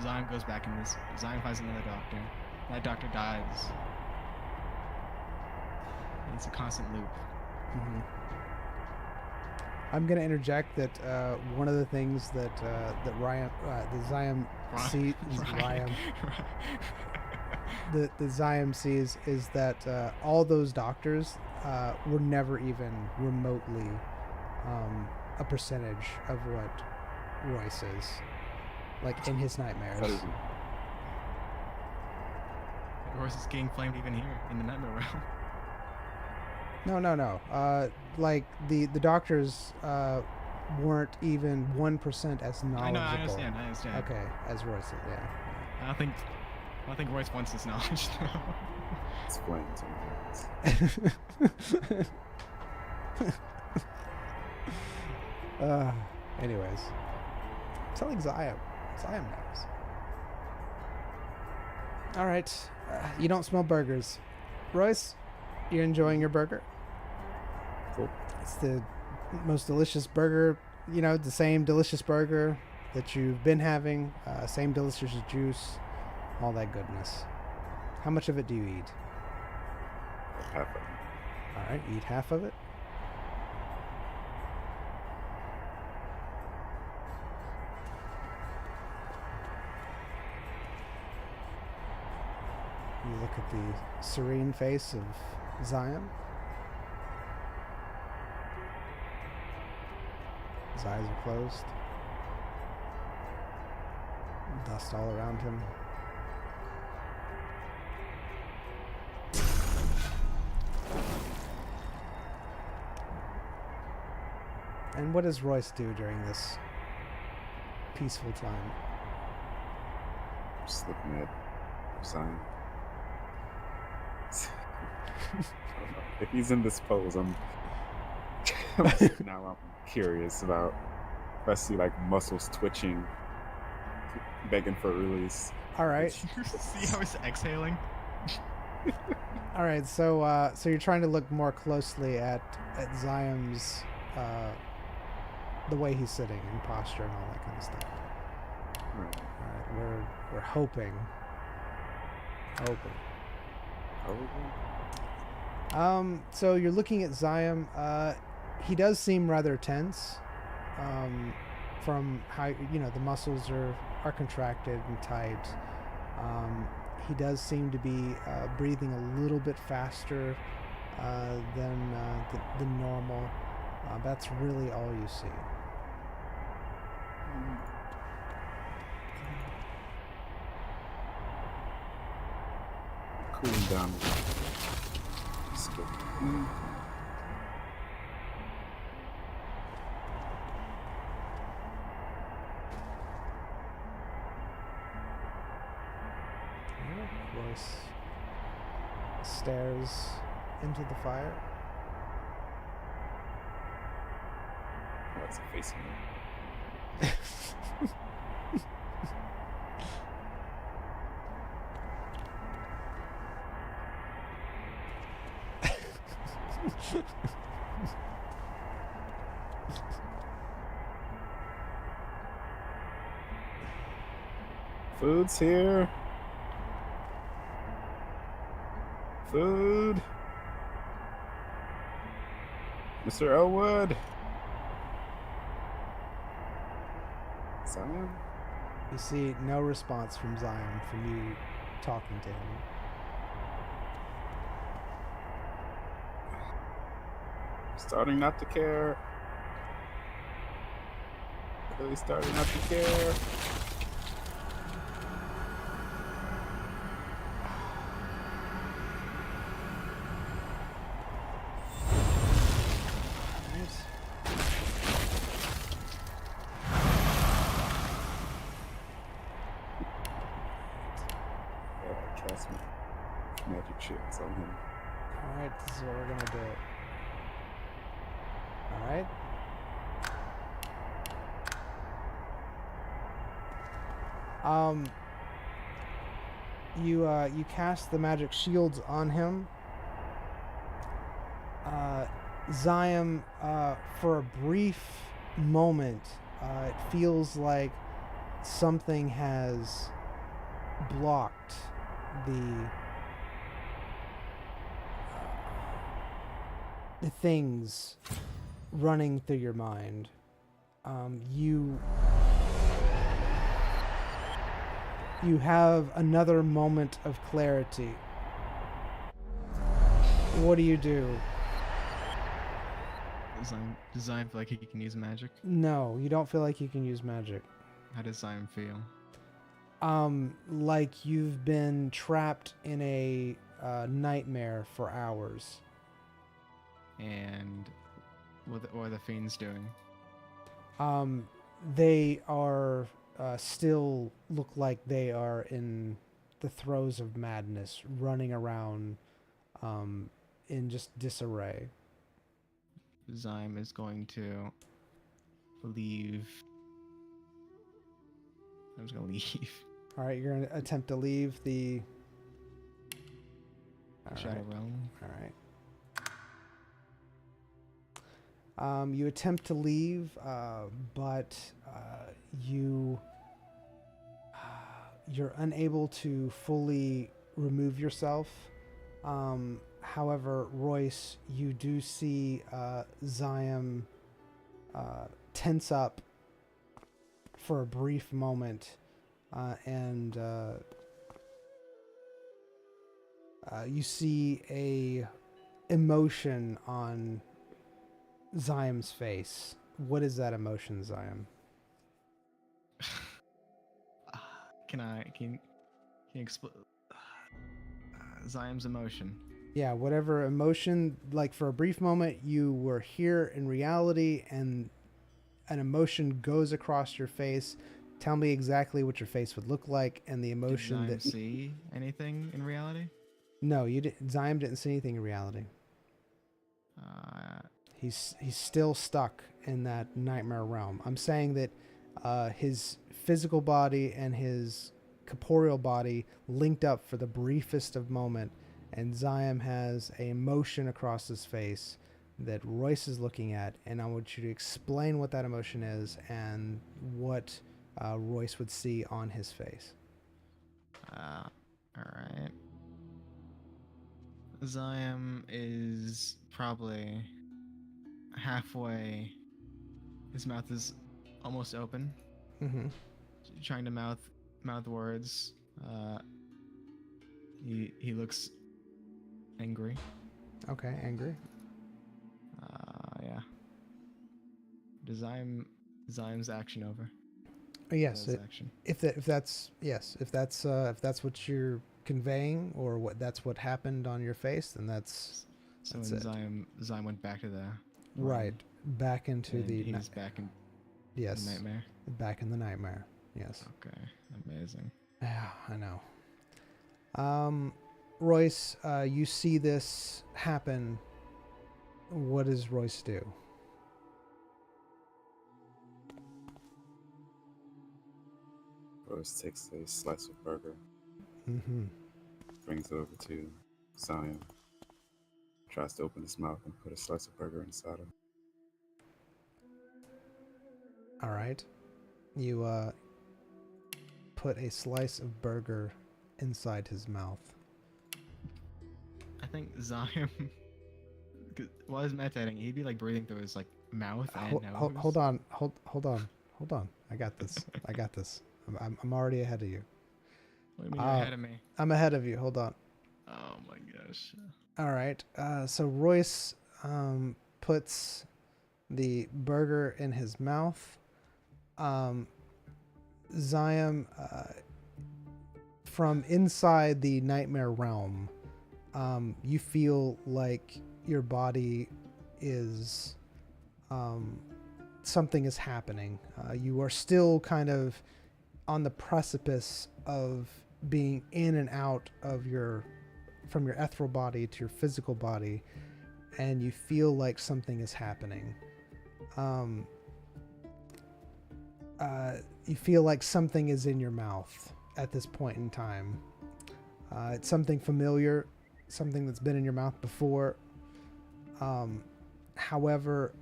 Zion goes back in this. Zion finds another doctor. That doctor dies. And it's a constant loop. Mm-hmm. I'm gonna interject that one of the things that the Zion sees the Zion sees is that all those doctors were never even remotely a percentage of what Royce is, like in his nightmares. Royce is getting flamed even here in the nightmare realm. No. Like the doctors weren't even 1% as knowledgeable. I know, I understand. Okay, as Royce is, yeah. I don't think Royce wants this knowledge now. Explain to me. Anyways. Telling Zion. Zion knows. Alright. You don't smell burgers. Royce, you're enjoying your burger? Cool. It's the most delicious burger, you know, the same delicious burger that you've been having, same delicious juice, all that goodness. How much of it do you eat? Half of it. Alright, eat half of it. You look at the serene face of Zion. His eyes are closed. Dust all around him. And what does Royce do during this peaceful time? Just looking at Zion. I don't know. If he's in this pose, I'm now I'm curious about if I see like muscles twitching, begging for release. All right. See how he's exhaling? All right. So you're trying to look more closely at Zion's the way he's sitting and posture and all that kind of stuff. Right. All right. We're hoping. So you're looking at Zion. He does seem rather tense. From how, you know, the muscles are contracted and tight. He does seem to be breathing a little bit faster than normal. That's really all you see. Cooling down. Skip. Royce stares into the fire. What's it facing me? Food's here. Food. Mr. Elwood. Zion? You see no response from Zion from you talking to him. Starting not to care. Really starting not to care. Cast my magic shields on him. Alright, this is what we're gonna do. Alright. You cast the magic shields on him. Zion, for a brief moment, it feels like something has blocked the things running through your mind. You have another moment of clarity. What do you do? Does Zion feel like he can use magic? No, you don't feel like you can use magic. How does Zion feel? Like you've been trapped in a nightmare for hours. And what are the fiends doing? They are still look like they are in the throes of madness, running around in just disarray. Zyme is going to leave. I'm just gonna leave. All right, you're gonna attempt to leave the. All Shadow right. Realm. All right. You attempt to leave, but you're unable to fully remove yourself. However, Royce, you do see Zyme tense up for a brief moment, and you see a emotion on Zyme's face. What is that emotion, Zyme? Can you explain Zyme's emotion? Yeah, whatever emotion, like for a brief moment you were here in reality and an emotion goes across your face. Tell me exactly what your face would look like and the emotion Did Zyme that... see anything in reality? No, you didn't. Zyme didn't see anything in reality. He's still stuck in that nightmare realm. I'm saying that his physical body and his corporeal body linked up for the briefest of moment, and Zyme has a emotion across his face that Royce is looking at, and I want you to explain what that emotion is and what Royce would see on his face. All right. Zyme is probably halfway. His mouth is almost open, Mm-hmm. trying to mouth words. He looks angry. Okay, angry. Yeah. Does Zyme's action over? Yes, His action. if that's what you're conveying, or that's what happened on your face, then that's So it. when Zyme went back to the Right, back into and the he was back in yes, the nightmare. back in the nightmare. Yes. Okay, amazing. Yeah, I know. Royce, you see this happen. What does Royce do? Rose takes a slice of burger, Mm-hmm. brings it over to Zion, tries to open his mouth and put a slice of burger inside him. All right. You put a slice of burger inside his mouth. I think Zyme, while he's meditating, he'd be like breathing through his like mouth and nose. Hold on. I got this. I'm already ahead of you. What do you mean you're ahead of me? I'm ahead of you. Hold on. Oh my gosh. All right. So Royce puts the burger in his mouth. Zyme, from inside the nightmare realm, you feel like your body is something is happening. You are still kind of on the precipice of being in and out of from your ethereal body to your physical body, and you feel like something is happening. You feel like something is in your mouth at this point in time. It's something familiar, something that's been in your mouth before. However,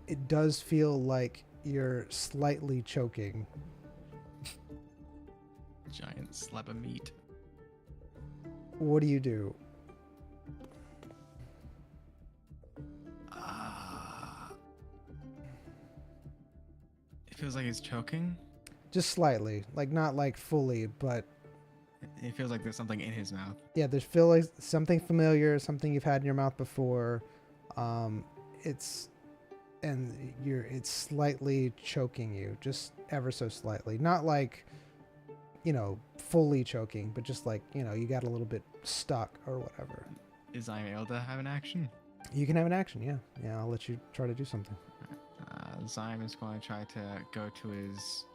it does feel like you're slightly choking. Giant slab of meat. What do you do? It feels like he's choking. Just slightly, like not like fully, but It feels like there's something in his mouth. yeah, there's feel like something familiar, something you've had in your mouth before. It's slightly choking you, just ever so slightly. Not like, fully choking, but just like, you got a little bit stuck or whatever. Is Zyme able to have an action? You can have an action, yeah. Yeah, I'll let you try to do something. Zyme is going to try to go to his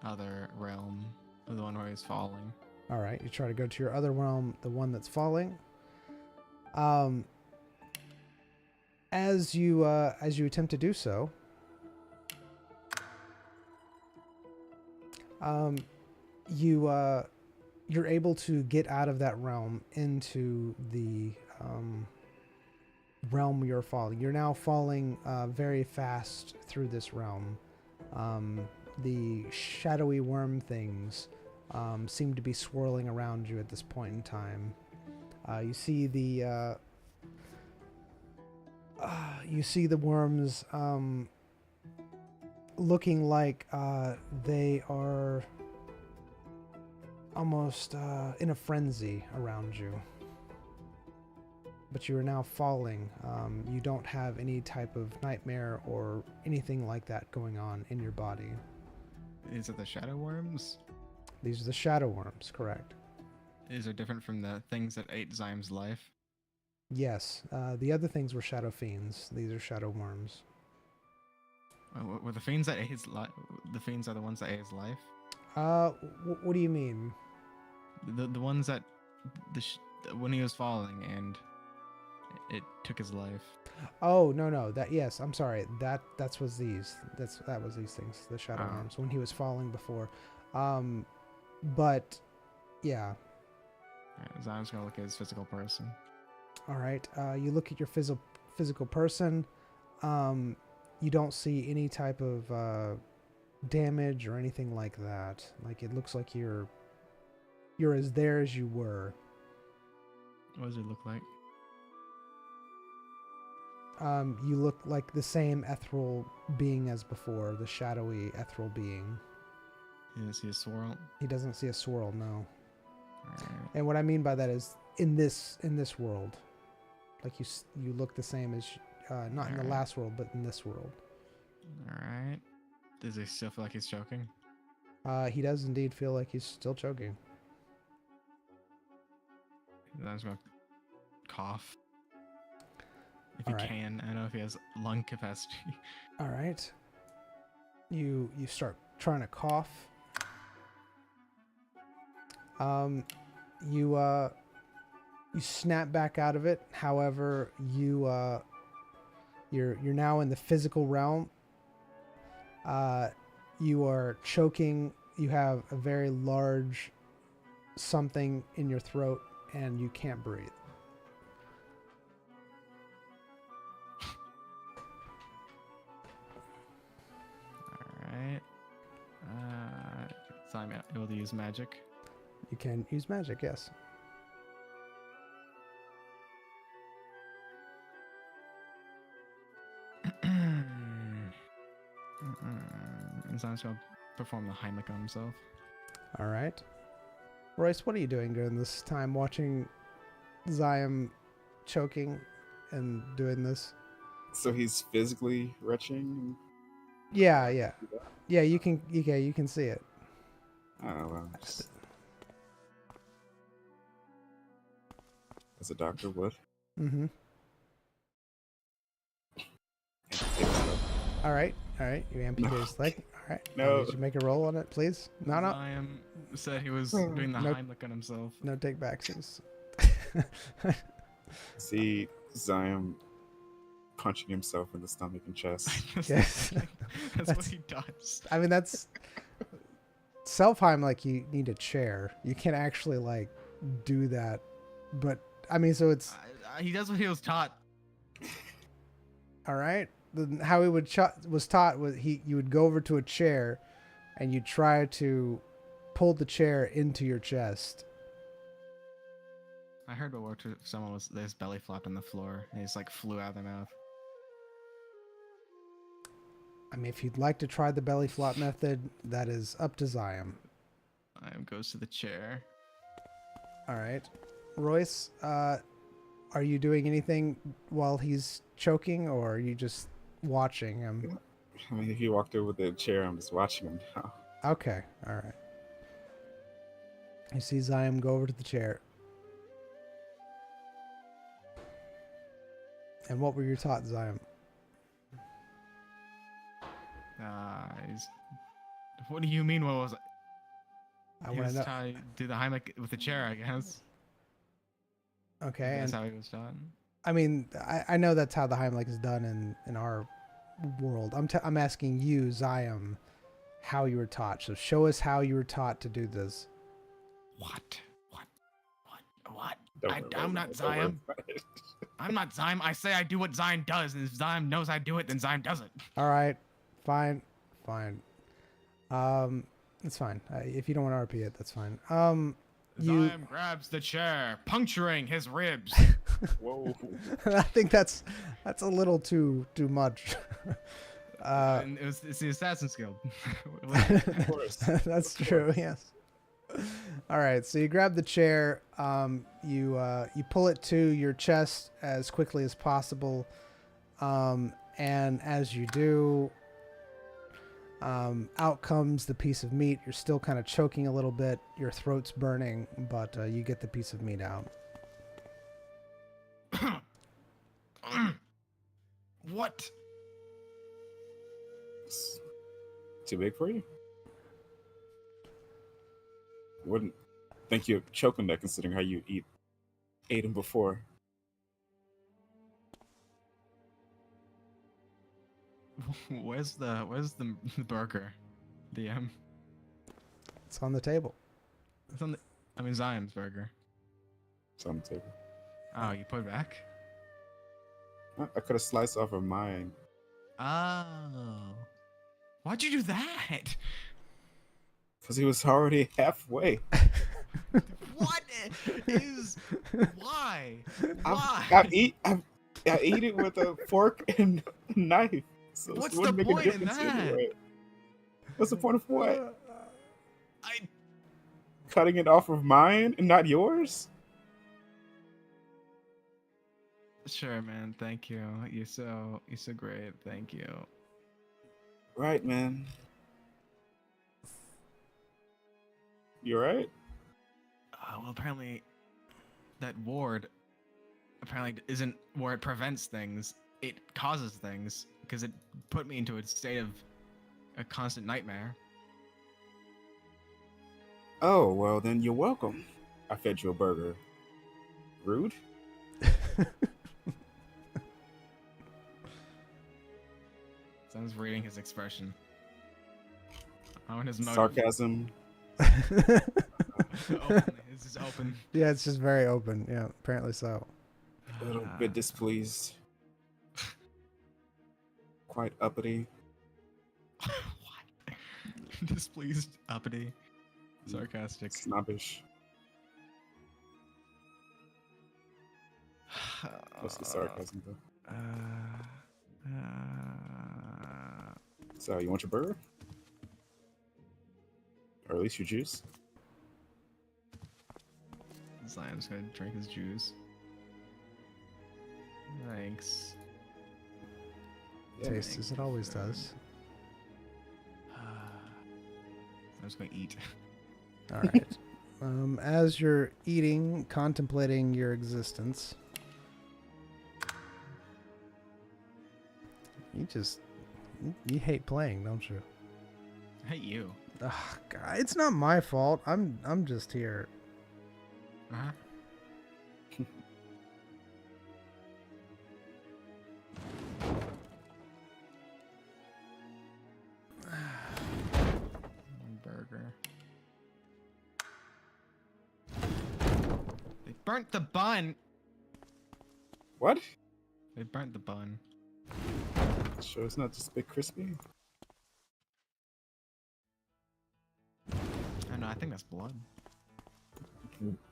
other realm, the one where he's falling. All right, you try to go to your other realm, the one that's falling. As you attempt to do so, you're able to get out of that realm into the realm you're falling. You're now falling very fast through this realm. The shadowy worm things seem to be swirling around you at this point in time. You see the worms looking like they are almost in a frenzy around you. But you are now falling. You don't have any type of nightmare or anything like that going on in your body. Is it the shadow worms? These are the shadow worms, correct? Is it different from the things that ate Zyme's life? Yes. The other things were shadow fiends. These are shadow worms. Were the fiends that ate his life? The fiends are the ones that ate his life. What do you mean? The ones that when he was falling and it took his life. Oh no, yes, I'm sorry. That was these. That was these things. The shadow worms when he was falling before. But yeah. Zyme's gonna look at his physical person. All right. You look at your physical person. You don't see any type of damage or anything like that. Like it looks like you're as there as you were. What does it look like? You look like the same ethereal being as before, the shadowy ethereal being. He doesn't see a swirl. He doesn't see a swirl, no. Alright. And what I mean by that is in this world, like you look the same as not in the last world, but in this world. All right. Does he still feel like he's choking? He does indeed feel like he's still choking. I'm just gonna cough. If All he right. can, I don't know if he has lung capacity. All right. You start trying to cough. You snap back out of it. However, you're now in the physical realm. You are choking. You have a very large something in your throat, and you can't breathe. Alright. So I'm able to use magic. You can use magic, yes. And so I'm just going to perform the Heimlich on himself. All right. Royce, what are you doing during this time watching Zyam choking and doing this? So he's physically retching. Yeah. You can see it. Oh, well, as a doctor would. Mm-hmm. All right. You amputate his leg. All right. No. Did you make a roll on it, please? No. I said he was doing the No. Heimlich on himself. No take backsies. See Zion punching himself in the stomach and chest. Yes. That's what he does. I mean, that's Selfheim. Like, you need a chair. You can't actually like do that. But I mean, so it's He does what he was taught. all right. How he was taught was you would go over to a chair, and you try to pull the chair into your chest. I heard what worked if someone was this belly flopped on the floor and he just like flew out of their mouth. I mean, if you'd like to try the belly flop method, that is up to Zion. Goes to the chair. All right, Royce, are you doing anything while he's choking, or are you just watching him? I mean, if he walked over with the chair, I'm just watching him now. Okay, all right. You see Zion go over to the chair. And what were you taught, Zion? What do you mean? What was it? I He want was to know. trying to do the Heimlich with the chair, I guess. Okay, That's and how he was done. I mean, I know that's how the Heimlich is done in our world. I'm asking you, Zion, how you were taught. So show us how you were taught to do this. What? What? Don't worry I'm about not it. Don't worry Zion. about it. I'm not Zyme. I say I do what Zyme does, and if Zyme knows I do it, then Zyme does it. All right, fine. It's fine. If you don't want to RP it, that's fine. You. Zyme grabs the chair, puncturing his ribs. Whoa. I think that's a little too much. And it's the Assassin's Guild. Of course. That's true. Yes. All right. So you grab the chair. You pull it to your chest as quickly as possible, and as you do, out comes the piece of meat. You're still kind of choking a little bit. Your throat's burning, but you get the piece of meat out. What? It's too big for you? Wouldn't think you're choking that considering how you ate him before. Where's the burger? The It's on the table. it's on the. I mean Zyme's burger. It's on the table. Oh, you put it back? I could have sliced off of mine. Oh. Why'd you do that? Because he was already halfway. What is? Why? Why? I eat it with a fork and knife. So What's it wouldn't the make a point in difference that? anyway. What's the point of what? I Cutting it off of mine and not yours? Sure, man. Thank you. You're so great. Thank you. Right, man. You right? Well, apparently, that ward apparently isn't where it prevents things. It causes things because it put me into a state of a constant nightmare. Oh, well, then you're welcome. I fed you a burger. Rude? So I was reading his expression. I want his motive. Sarcasm. Open. This is open. Yeah, it's just very open. Yeah, apparently so. A little bit displeased. Quite uppity. What? Displeased, uppity, sarcastic. Snobbish. What's the sarcasm, though? So, you want your burger? Or at least your juice? I'm just gonna drink his juice. Thanks. Yeah, Tastes as it always does. I'm just gonna eat. All right. As you're eating, contemplating your existence, you hate playing, don't you? I hate you. Ugh, God, it's not my fault. I'm just here. Uh-huh. Burger. They burnt the bun. What? They burnt the bun. Sure, it's not just a bit crispy. I know. I think that's blood.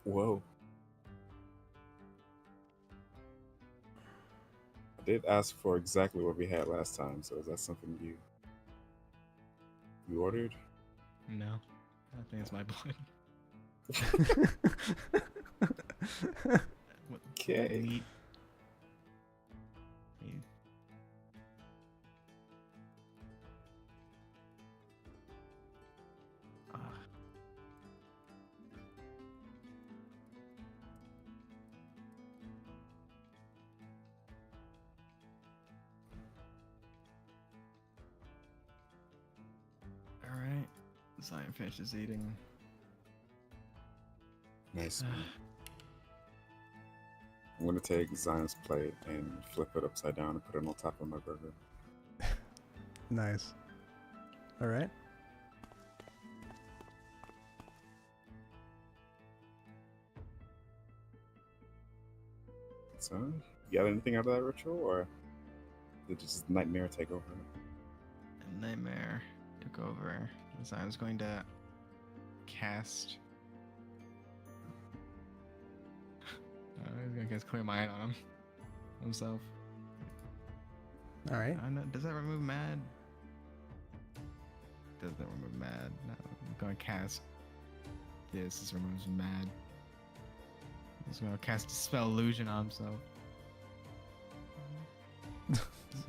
Whoa. I did ask for exactly what we had last time, so is that something you ordered? No, I think it's my blood. What- Okay. Meat. Meat. Ah. All right. Zion finishes eating. Nice. I'm gonna take Zion's plate and flip it upside down and put it on top of my burger. Nice. All right. So, you got anything out of that ritual, or did just nightmare take over? Nightmare took over. So I was going to cast. He's gonna cast Clear Mind on himself. All right. I know, does that remove Mad? Doesn't remove Mad. No, I'm going to cast this. This removes Mad. He's going to cast Dispel Illusion on himself.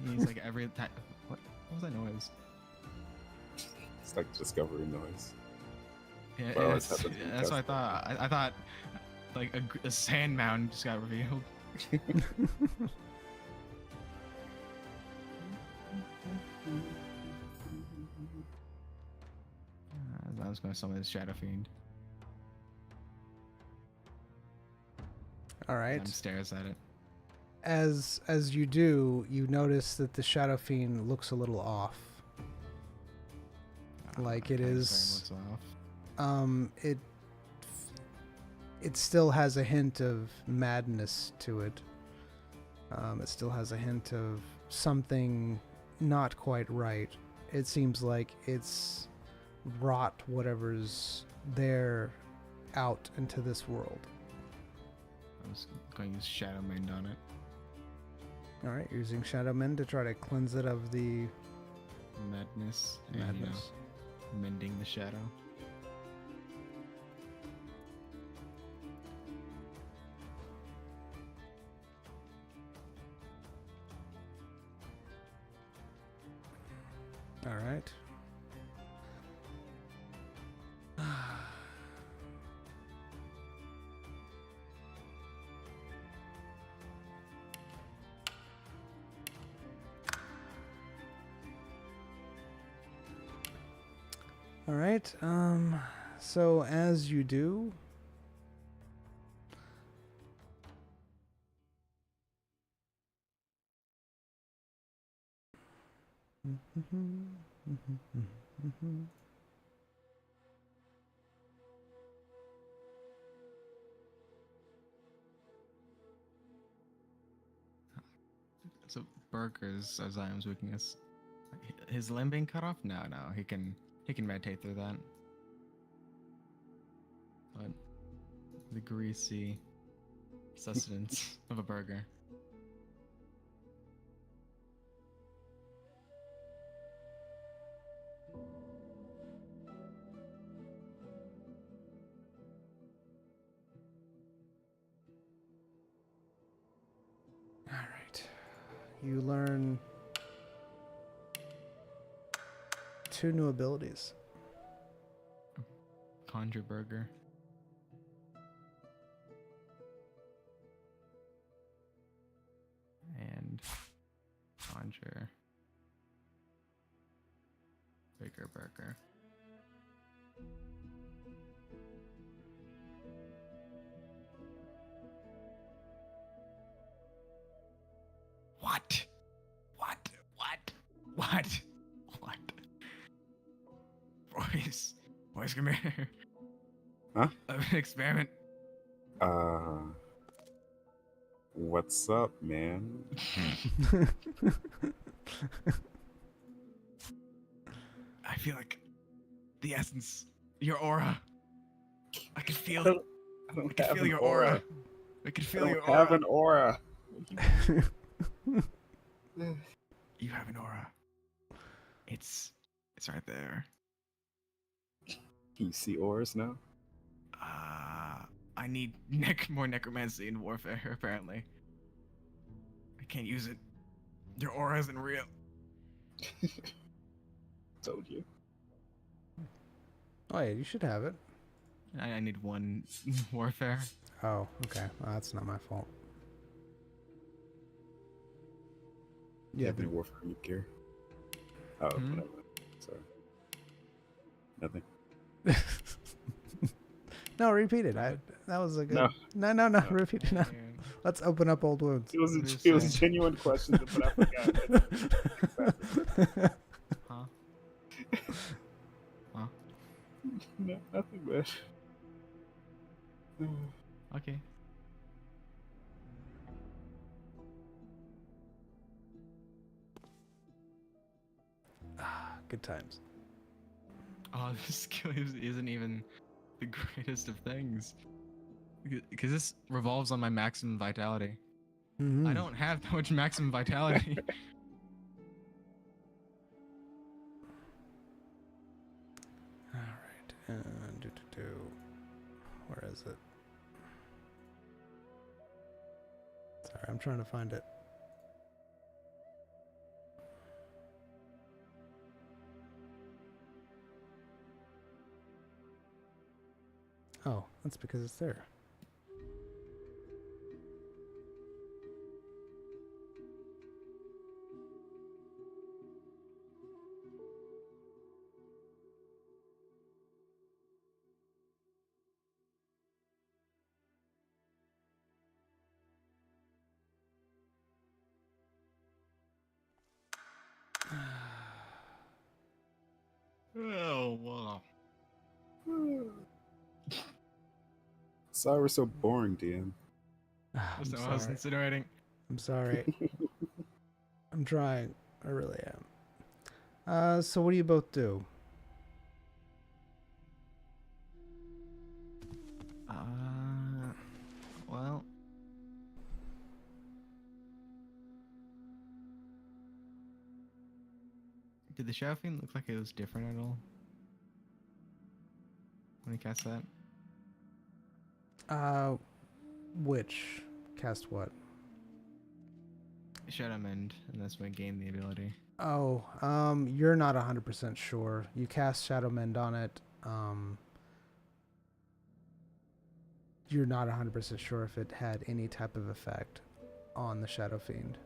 He's like every time. What was that noise? It's like discovery noise. Yeah, Well, that's what I thought. I thought like a sand mound just got revealed. I was going to summon the Shadow Fiend. All right. And stares at it. As you do, you notice that the Shadow Fiend looks a little off. Like it is. It still has a hint of madness to it. It still has a hint of something not quite right. It seems like it's brought whatever's there out into this world. I was going to use Shadow Mend on it. All right, using Shadow Mend to try to cleanse it of the Madness. And, madness. Mending the shadow. All right. All right. So as you do, So Burger's Zion's weakness. His limb being cut off? No, he can meditate through that. But the greasy sustenance of a burger. all right. You learn 2 new abilities. Conjure Burger. And Conjure Bigger Burger. What? Boys, come here. Huh? An experiment. What's up, man? I feel like the essence, your aura. I can feel. I don't I can have feel an your aura. I can feel I your don't aura. have an aura. You have an aura. It's right there. Can you see auras now? I need more necromancy in warfare, apparently. I can't use it. Your aura isn't real. Told you. Oh yeah, you should have it. I need 1 warfare. Oh, okay. Well, that's not my fault. You have any warfare you gear? Oh, whatever. Sorry. Nothing. No, repeat it. That was a good. No. No. No. Repeat it. No. Let's open up old wounds. It was What is it was that? genuine questions, but I forgot. Huh? Huh? No, nothing bad. Okay. Good times. Oh, this skill isn't even the greatest of things. Because this revolves on my maximum vitality. Mm-hmm. I don't have that much maximum vitality. All right. Where is it? Sorry, I'm trying to find it. Oh, that's because it's there. Oh, wow. Sorry we're so boring, DM. I'm That's what I was sorry. insinuating. I'm sorry. I'm trying. I really am. So what do you both do? Well. Did the Shadow Fiend look like it was different at all? When he cast that? Which? Cast what? Shadow Mend, and that's when I gained the ability. Oh, you're not 100% sure. You cast Shadow Mend on it. You're not 100% sure if it had any type of effect on the Shadow Fiend.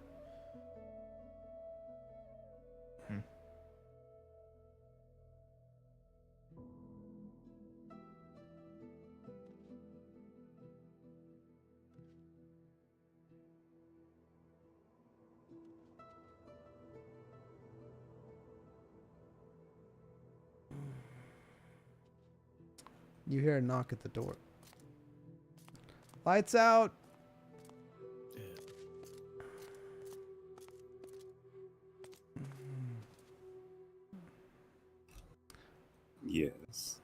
You hear a knock at the door. Lights out! Yes.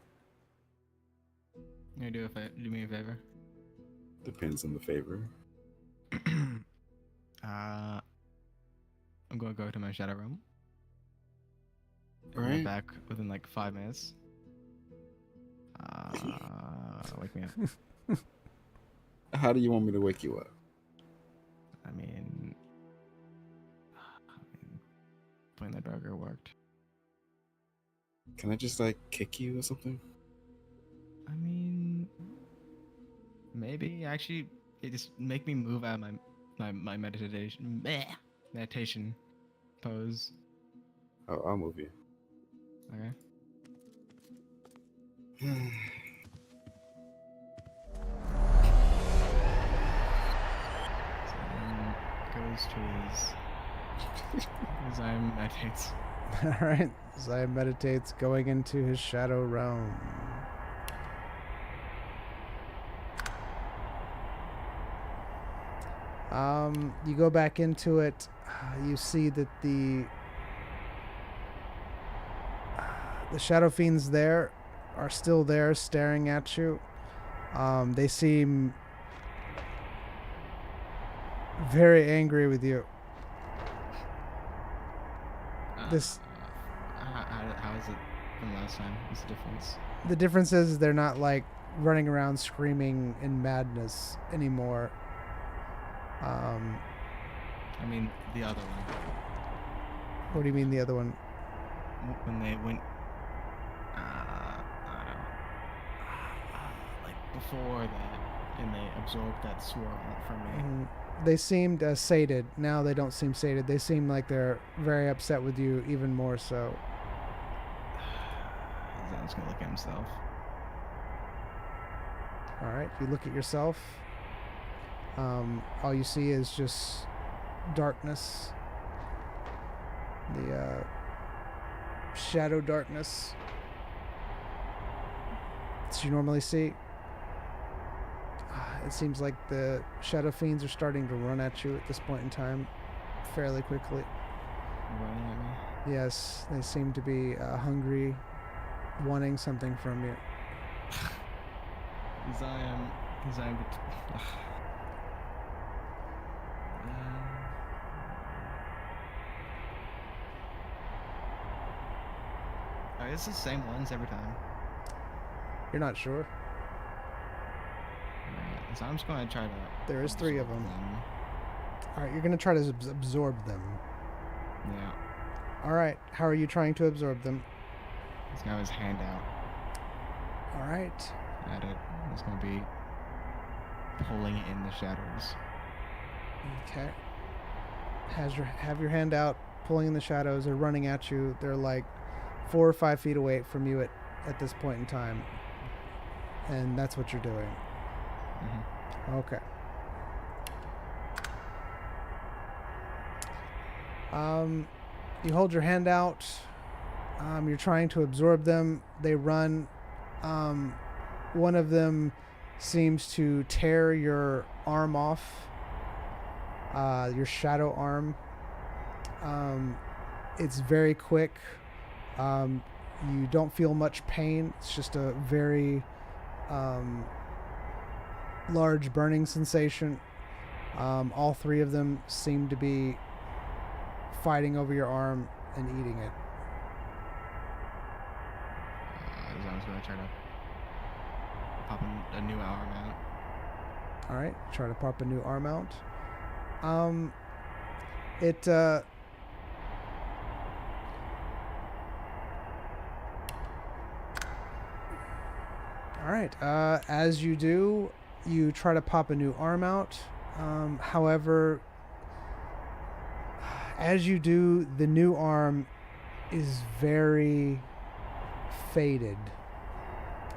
You do me a favor. Depends on the favor. I'm gonna go to my shadow room. Alright. Right. Back within like 5 minutes. Wake me up. How do you want me to wake you up? I mean, playing that dagger worked. Can I just like kick you or something? I mean, maybe actually, it just make me move out of my meditation pose. Oh, I'll move you. Okay. Goes to his Zion meditates. Alright, Zion meditates, going into his shadow realm. You go back into it. You see that the Shadow Fiends there are still there, staring at you. They seem very angry with you. How is it from last time? What's the difference? The difference is they're not like running around screaming in madness anymore. I mean, the other one. What do you mean the other one? When they went, I don't know, like before that, and they absorbed that swirl from me. They seemed sated. Now they don't seem sated. They seem like they're very upset with you, even more so. Zion's gonna look at himself. All right, you look at yourself. All you see is just darkness. The shadow darkness that you normally see. It seems like the shadow fiends are starting to run at you at this point in time fairly quickly. Running at me. Yes, they seem to be hungry, wanting something from you. Zion. Are this the same ones every time? You're not sure? Alright, so I'm just gonna try to. There is 3 of absorb them. All right, you're going to try to absorb them. Yeah. All right, how are you trying to absorb them? He's got his hand out All right. at it. He's gonna be pulling in the shadows. Okay. Have your hand out, pulling in the shadows. They're running at you. They're like 4 or 5 feet away from you at this point in time. And that's what you're doing. Mm-hmm. Okay. You hold your hand out. You're trying to absorb them. They run. One of them seems to tear your arm off. Your shadow arm. It's very quick. You don't feel much pain. It's just a very large burning sensation. All 3 of them seem to be fighting over your arm and eating it. Zion's gonna try to pop a new arm out. All right, try to pop a new arm out. All right. As you do, you try to pop a new arm out. However, as you do, the new arm is very faded.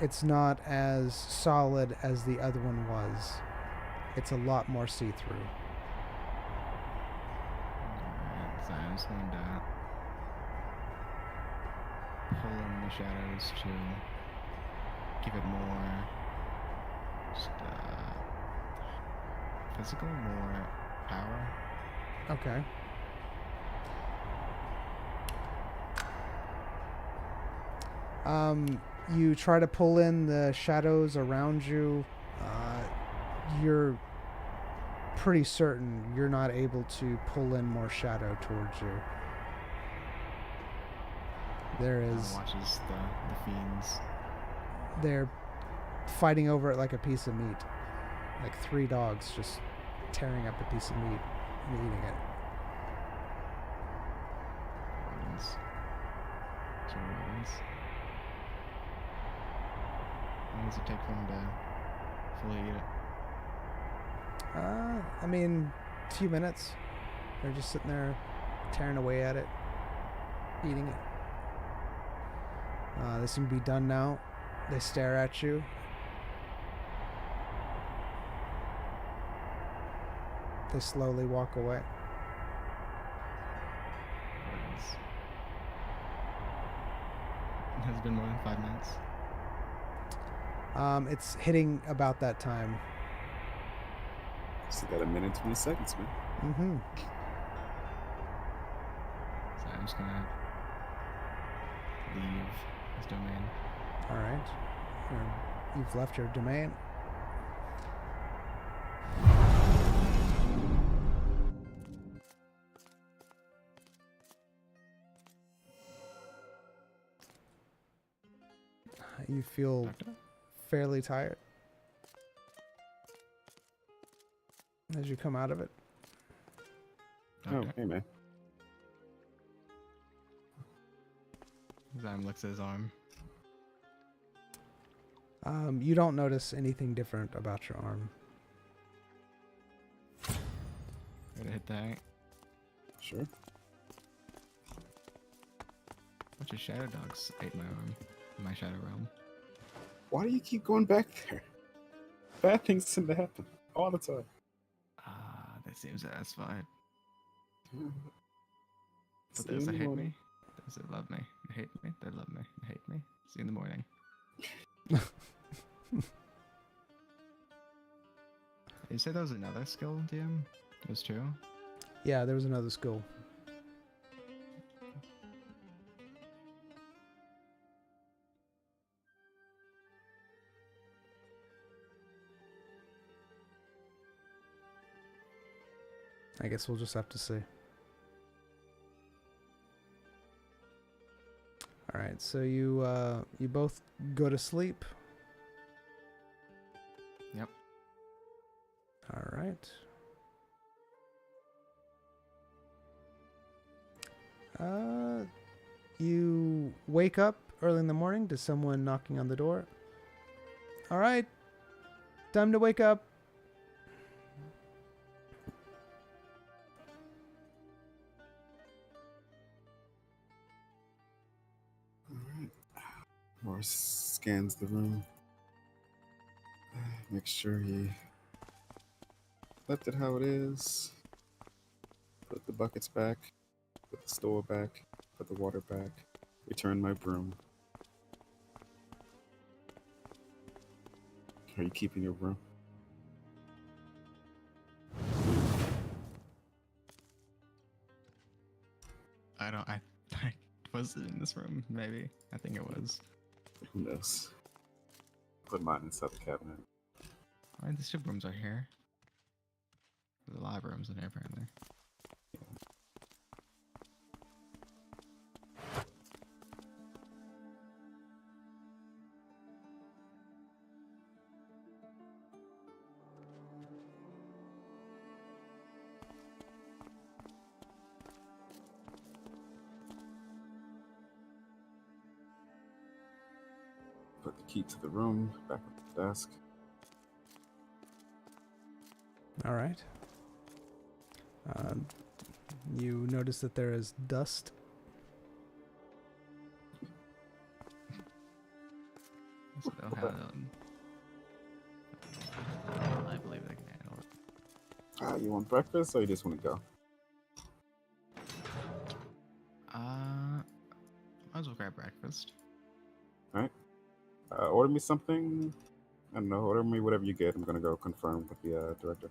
It's not as solid as the other one was. It's a lot more see-through. Alright, Zion's going to pull in the shadows to give it more just physical, more power. Okay. You try to pull in the shadows around you. You're pretty certain you're not able to pull in more shadow towards you. There is. Watches the fiends. They're fighting over it like a piece of meat. Like 3 dogs just tearing up a piece of meat and eating it. Rodents. Sort of rodents. How long does it take for them to fully eat it? I mean, a few minutes. They're just sitting there tearing away at it, eating it. They seem to be done now. They stare at you. They slowly walk away. Rodents. It has been more than 5 minutes. It's hitting about that time. Still got 1 minute 20 seconds, man. Mm-hmm. So I'm just gonna leave his domain. All right. You've left your domain. You feel Doctor? fairly tired as you come out of it. Oh, Doctor? hey, man. Zion looks at his arm. You don't notice anything different about your arm. Gotta hit that. Sure. Bunch of shadow dogs ate my arm. In my shadow realm. Why do you keep going back there? Bad things tend to happen all the time. Ah, that seems satisfied. But See those you that in the hate morning. me, those that love me, they hate me, they love me, they hate me. See you in the morning. You said there was another skill, DM? There's two? Yeah, there was another skill. I guess we'll just have to see. All right, so you both go to sleep. Yep. All right. You wake up early in the morning to someone knocking on the door. All right, time to wake up. Alright. Morris scans the room. Make sure he left it how it is. Put the buckets back. Put the store back. Put the water back. Return my broom. Are you keeping your broom? I was it in this room? Maybe. I think it was. Who knows? Put mine inside the cabinet. Alright, the soup rooms are here. There's a lot of rooms in here, apparently. Put the key to the room back on the desk. All right. You notice that there is dust. So they'll have I believe they can handle it. You want breakfast or you just want to go? Might as well grab breakfast. Alright. Order me something. I don't know, order me whatever you get. I'm gonna go confirm with the director.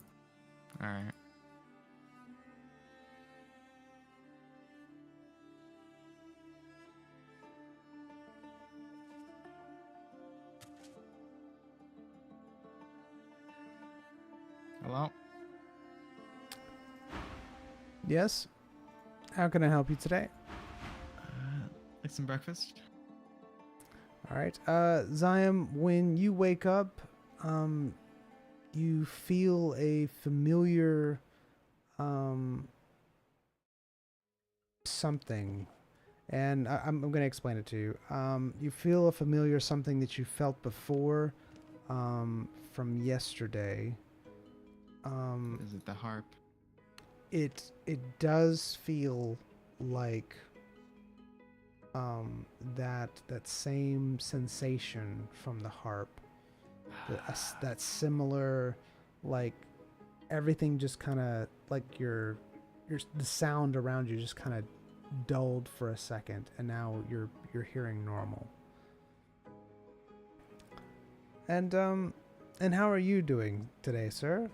Alright. Hello? Yes. How can I help you today? Like some breakfast? All right. Ziam, when you wake up, you feel a familiar something. And I'm going to explain it to you. You feel a familiar something that you felt before from yesterday. Is it the harp? It does feel like that same sensation from the harp, that similar, like everything just kind of like your the sound around you just kind of dulled for a second, and now you're hearing normal. And how are you doing today, sir?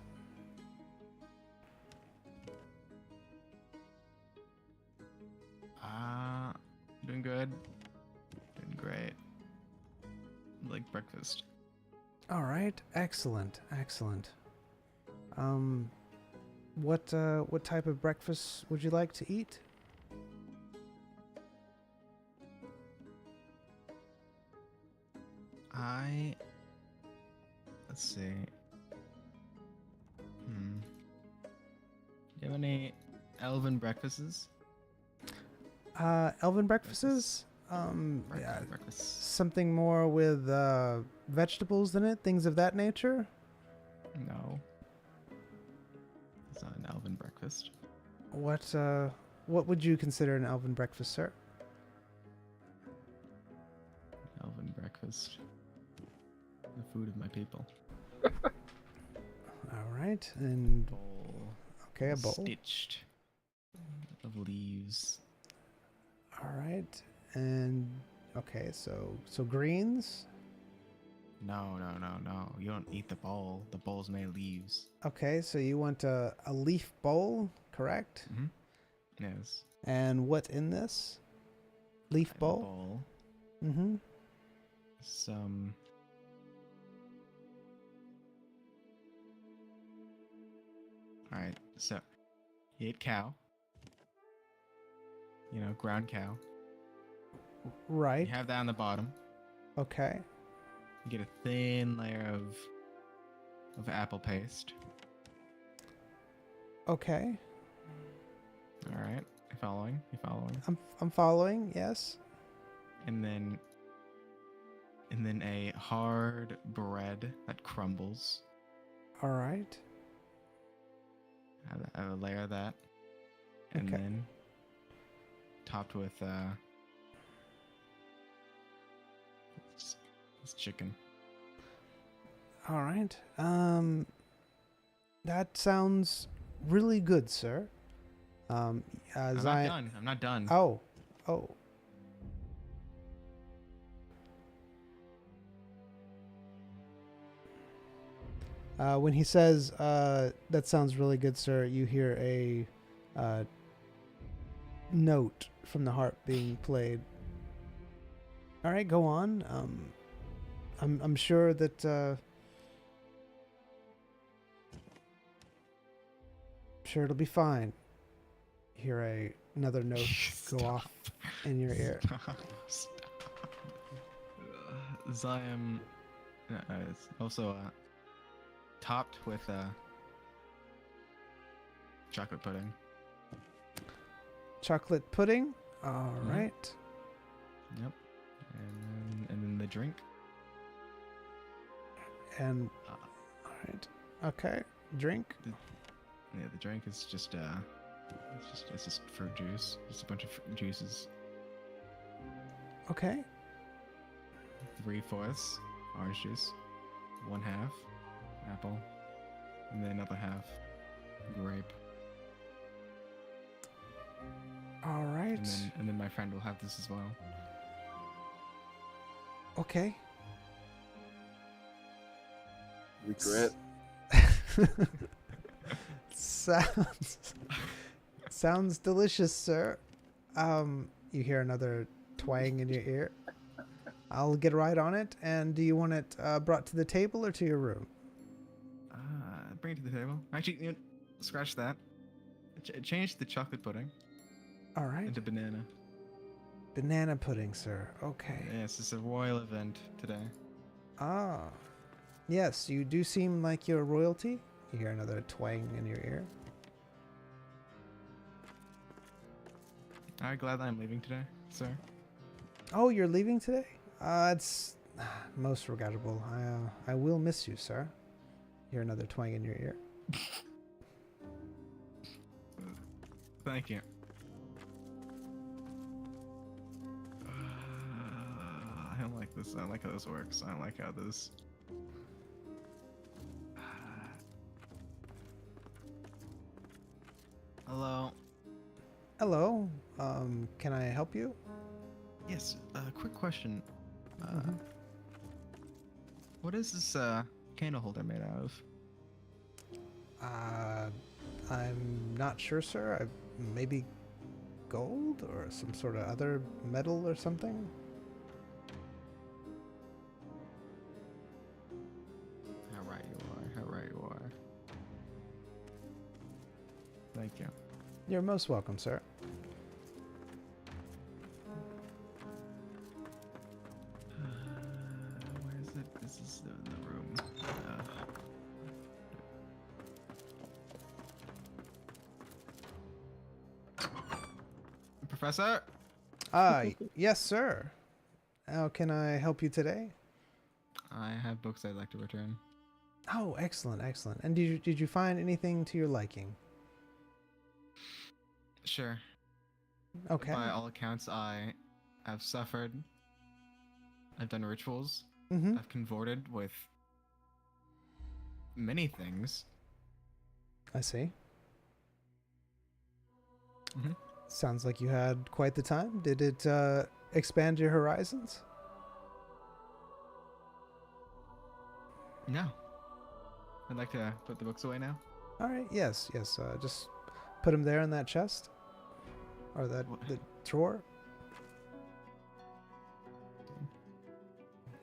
Doing good. Doing great. Like breakfast. All right, excellent. What type of breakfast would you like to eat? Let's see. Do you have any elven breakfasts? Elven breakfasts? Yeah, Breakfast. something more with vegetables in it, things of that nature? No. It's not an elven breakfast. What would you consider an elven breakfast, sir? Elven breakfast. The food of my people. All right, and Bowl. okay, a bowl. Stitched of leaves. All right, and okay, so greens. No. You don't eat the bowl. The bowl's made of leaves. Okay, so you want a leaf bowl, correct? Mm-hmm. Yes. And what in this? Leaf And bowl? bowl. Mm-hmm. Some. All right. So, you ate cow. You know, ground cow. Right. You have that on the bottom. Okay. You get a thin layer of apple paste. Okay. All right. You following? I'm following. Yes. And then a hard bread that crumbles. All right. Have a layer of that. And Okay. then topped with this chicken. All right. That sounds really good, sir. I'm not Zion. done. I'm not done. Oh. When he says, that sounds really good, sir, you hear a note from the harp being played. All right, go on. I'm sure that sure it'll be fine. Hear another note go off in your ear. Stop. Zion is also topped with chocolate pudding. Chocolate pudding. All Mhm. right. Yep. And then the drink. And Uh, all right. Okay. Drink. Yeah, the drink is just it's just fruit juice. Just a bunch of juices. Okay. 3/4 orange juice, 1/2 apple, and then another half grape. All right. And then my friend will have this as well. Okay. Regret. Sounds delicious, sir. You hear another twang in your ear. I'll get right on it. And do you want it brought to the table or to your room? Bring it to the table. Actually, you know, scratch that. Change the chocolate pudding All right. into banana. Banana pudding, sir. Okay. Yes, it's a royal event today. Ah. Yes, you do seem like you're royalty. You hear another twang in your ear. Are you glad that I'm leaving today, sir? Oh, you're leaving today? It's most regrettable. I will miss you, sir. Hear another twang in your ear. Thank you. I don't like this. I don't like how this works. I don't like how this. Hello. Hello. Can I help you? Yes. Quick question. Mhm. What is this candle holder made out of? I'm not sure, sir. Maybe gold or some sort of other metal or something? How right you are. How right you are. Thank you. You're most welcome, sir. Where is it? This is the room. Professor? Yes, sir. How can I help you today? I have books I'd like to return. Oh, excellent, excellent. And did you find anything to your liking? Sure. Okay. By all accounts, I have suffered. I've done rituals. Mm-hmm. I've convorted with many things. I see. Mhm. Sounds like you had quite the time. Did it expand your horizons? No. I'd like to put the books away now. All right. Yes. Yes. Just put them there in that chest, or that What? the drawer.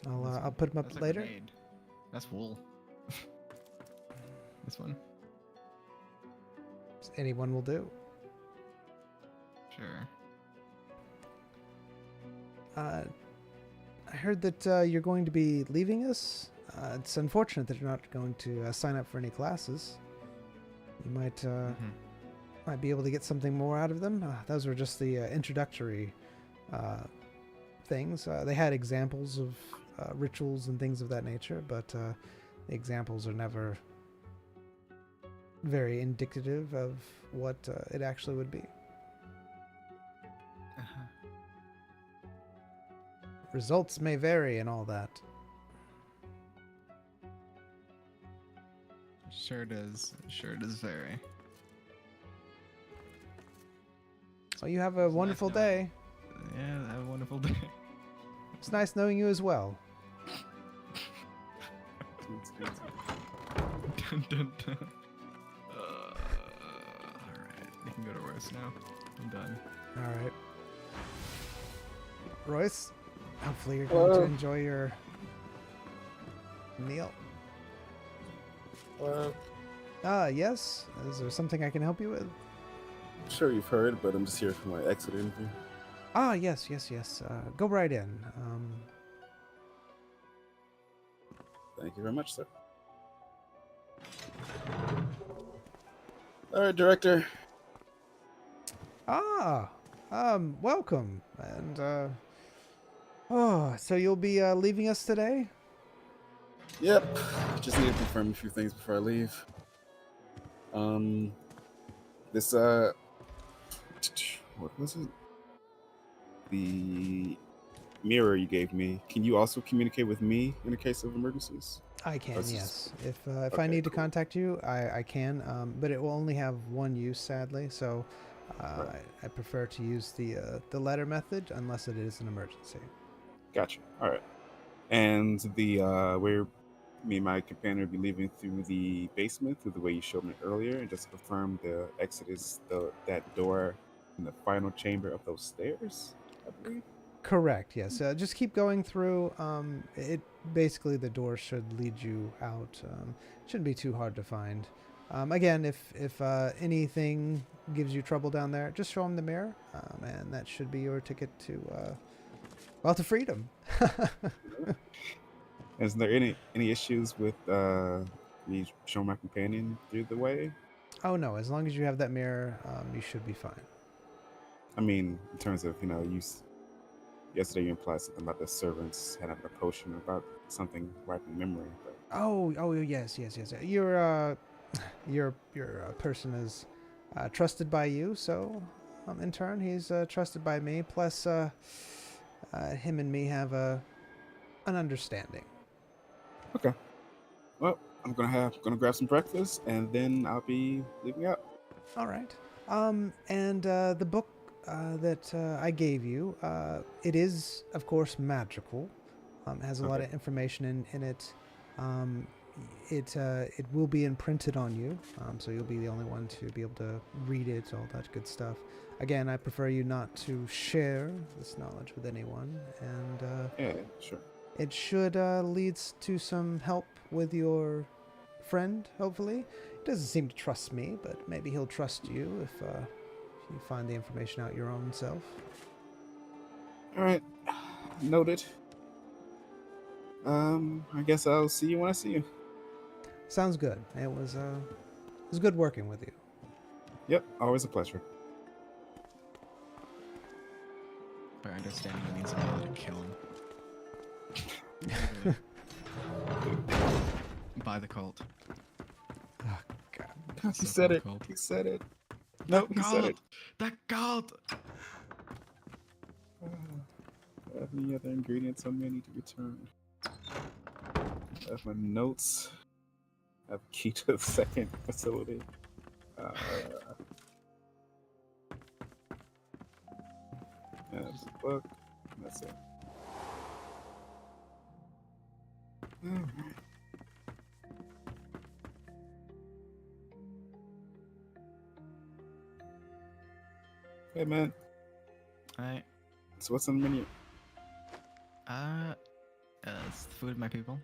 I'll put them up That's a later. grenade. That's wool. This one? Anyone will do. Sure. I heard that you're going to be leaving us. It's unfortunate that you're not going to sign up for any classes. You might might be able to get something more out of them. Those were just the introductory things. They had examples of rituals and things of that nature, but the examples are never very indicative of what it actually would be. Uh-huh. Results may vary and all that. Sure does. Sure does vary. Well, you have a It's wonderful nice knowing- day. Yeah, have a wonderful day. It's nice knowing you as well. Dun, dun, dun. Alright, you can go to Royce now. I'm done. All right. Royce, hopefully you're going to Hello. enjoy your meal. Yes? Is there something I can help you with? I'm sure you've heard, but I'm just here for my exit interview. Yes. Go right in. Thank you very much, sir. All right, director. Welcome. And, so you'll be, leaving us today? Yep. Just need to confirm a few things before I leave. This what was it? The mirror you gave me. Can you also communicate with me in the case of emergencies? I can, That's yes. just- If I okay, need to cool. contact you, I can, but it will only have one use, sadly, so Right. I prefer to use the letter method unless it is an emergency. Gotcha. All right. And the where me and my companion will be leaving through the basement, through the way you showed me earlier, and just to confirm the exit is that door in the final chamber of those stairs, I believe. Correct, yes. Just keep going through. It basically the door should lead you out. Shouldn't be too hard to find. Again, if anything gives you trouble down there, just show them the mirror, and that should be your ticket to to freedom. Is there any issues with me showing my companion through the way? Oh no, as long as you have that mirror, you should be fine. I mean, in terms of yesterday you implied something about the servants had a potion about something wiping memory. But Oh yes. Your person is trusted by you, so in turn he's trusted by me. Plus, him and me have an understanding. okay, well, I'm gonna grab some breakfast and then I'll be leaving out. All right. And the book that I gave you, it is, of course, magical. Has a lot Okay. of information in it. It will be imprinted on you, so you'll be the only one to be able to read it, all that good stuff. Again, I prefer you not to share this knowledge with anyone, and Yeah, sure. it should lead to some help with your friend, hopefully. He doesn't seem to trust me, but maybe he'll trust you if you find the information out your own self. All right, noted. I guess I'll see you when I see you. Sounds good. It was good working with you. Yep, always a pleasure. By understanding, it means I'm going to kill him. By the cult. Oh, God. He So said it. cult. He said it. Nope, he said it. The cult! Have any other ingredients I may need to return? I have my notes. I have a key to the second facility. Uh, that's a book. That's it. Alright. Hey man, Alright. so what's on the menu? It's the food of my people.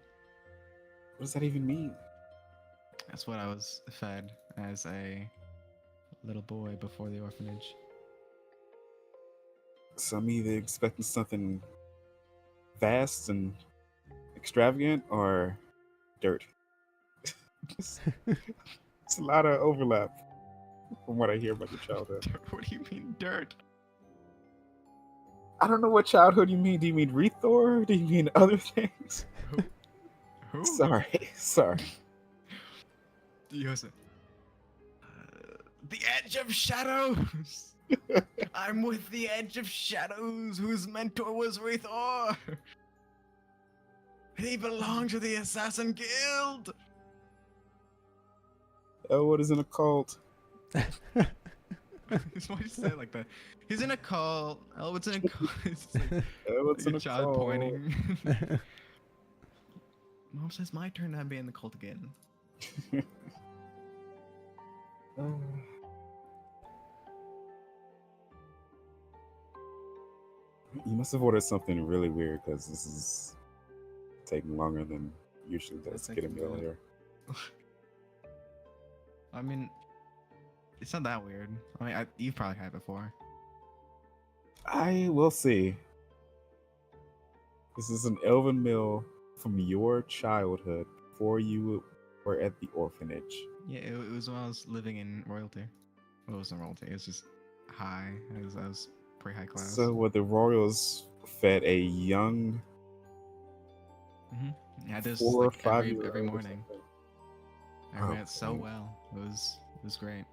What does that even mean? That's what I was fed as a little boy before the orphanage. So I'm either expecting something vast and extravagant or dirt. It's a lot of overlap from what I hear about your childhood. What do you mean dirt? I don't know what childhood you mean. Do you mean Rethor? Do you mean other things? Who? Sorry. Yosef. The edge of shadows. I'm with the edge of shadows, whose mentor was Rethor. He belonged to the assassin guild. Oh, what is in a cult? Why'd you say it like that? He's in a cult. Oh, what's in a cult? It's like, Oh, what's like in a a child cult? pointing. Mom says my turn to be in the cult again. You must have ordered something really weird because this is taking longer than usually does to get a meal here. I mean, it's not that weird. I mean, you've probably had it before. I will see. This is an elven meal from your childhood before you were at the orphanage. Yeah, it was when I was living in royalty. Well, it wasn't royalty. It was just high. I was pretty high class. So were the royals fed a young Yeah, this 4 or like 5 every year old? morning. I ran it so well. It was great.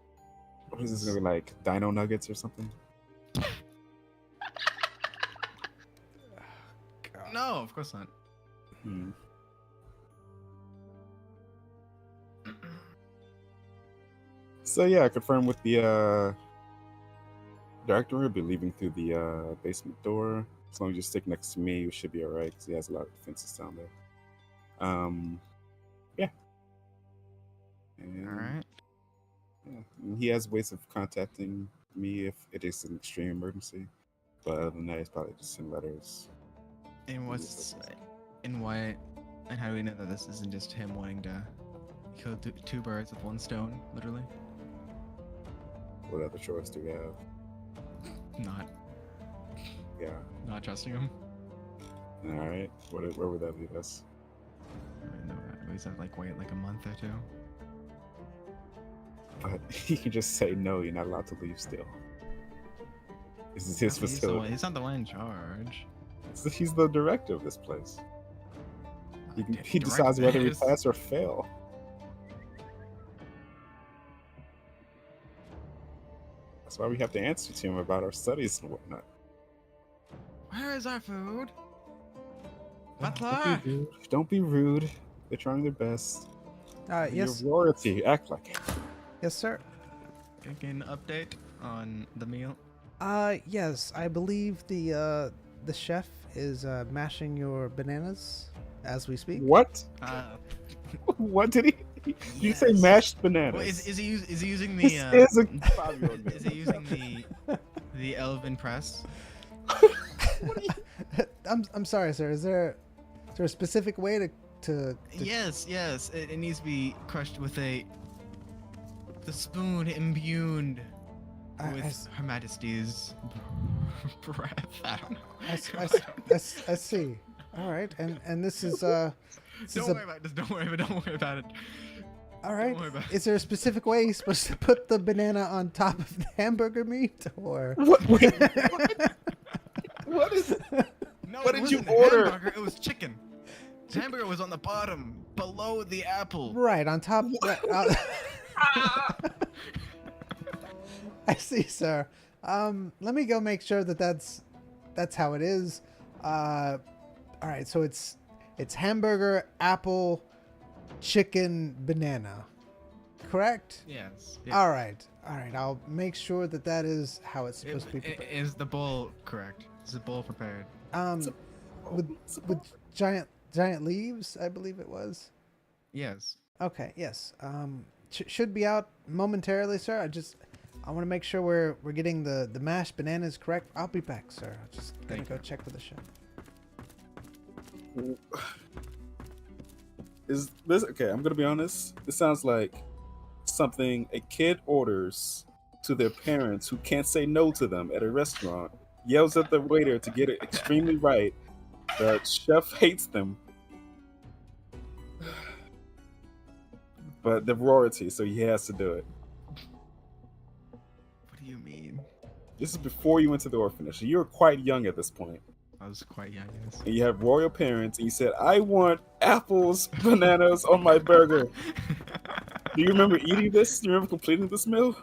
What is this gonna be like? Dino nuggets or something? No, of course not. Hmm. So yeah, I confirmed with the director. We'll be leaving through the basement door. As long as you stick next to me, you should be alright because he has a lot of defenses down there. Yeah. And, All right. yeah. And he has ways of contacting me if it is an extreme emergency. But other than that, he's probably just send letters. And how do we know that this isn't just him wanting to kill two birds with one stone, literally? What other choice do we have? Not trusting him. All right. Where would that leave us? I mean, no, we just have like wait like a month or two. But he can just say no. You're not allowed to leave. Still, this is his facility. He's not the one in charge. He's the director of this place. He Direct decides whether we this. pass or fail. That's why we have to answer to him about our studies and whatnot. Where is our food? Don't Butler! be rude. Don't be rude. They're trying their best. Yes, You're royalty. Act like it. yes, sir. Can an update on the meal? Yes, I believe the chef is mashing your bananas as we speak. What? Uh, What did he? Did you say Yes. mashed bananas? well, is he using the? This is a 5-year-old meal. Is he using the elven press? I'm sorry, sir. Is there a specific way to Yes. It needs to be crushed with the spoon imbued with Her Majesty's breath. I don't know. I see. All right, and this is Don't worry about it. Don't worry about it. all right. Don't worry about it. Is there a specific way you're supposed to put the banana on top of the hamburger meat, or What? Wait, what is? No, What it did you wasn't order? Hamburger, it was chicken. The hamburger was on the bottom, below the apple. right on top? I see, sir. Let me go make sure that's how it is. All right, so it's hamburger, apple, chicken, banana. correct? Yes. All right. I'll make sure that is how it's supposed to be prepared. Is the bowl correct? Is the bowl prepared? It's a With it's a with giant leaves, I believe it was. Yes. Okay. Yes. Should be out momentarily, sir. I want to make sure we're getting the mashed bananas correct. I'll be back, sir. I'm just gonna Thank go you. check with the chef. Is this okay? I'm gonna be honest. This sounds like something a kid orders to their parents who can't say no to them at a restaurant. Yells at the waiter to get it extremely right. The chef hates them, but they're royalty, so he has to do it. What do you mean? This is before you went to the orphanage. So you're quite young at this point, I was quite young. Yes. and you have royal parents, and you said, "I want apples, bananas on my burger." Do you remember eating this? Do you remember completing this meal?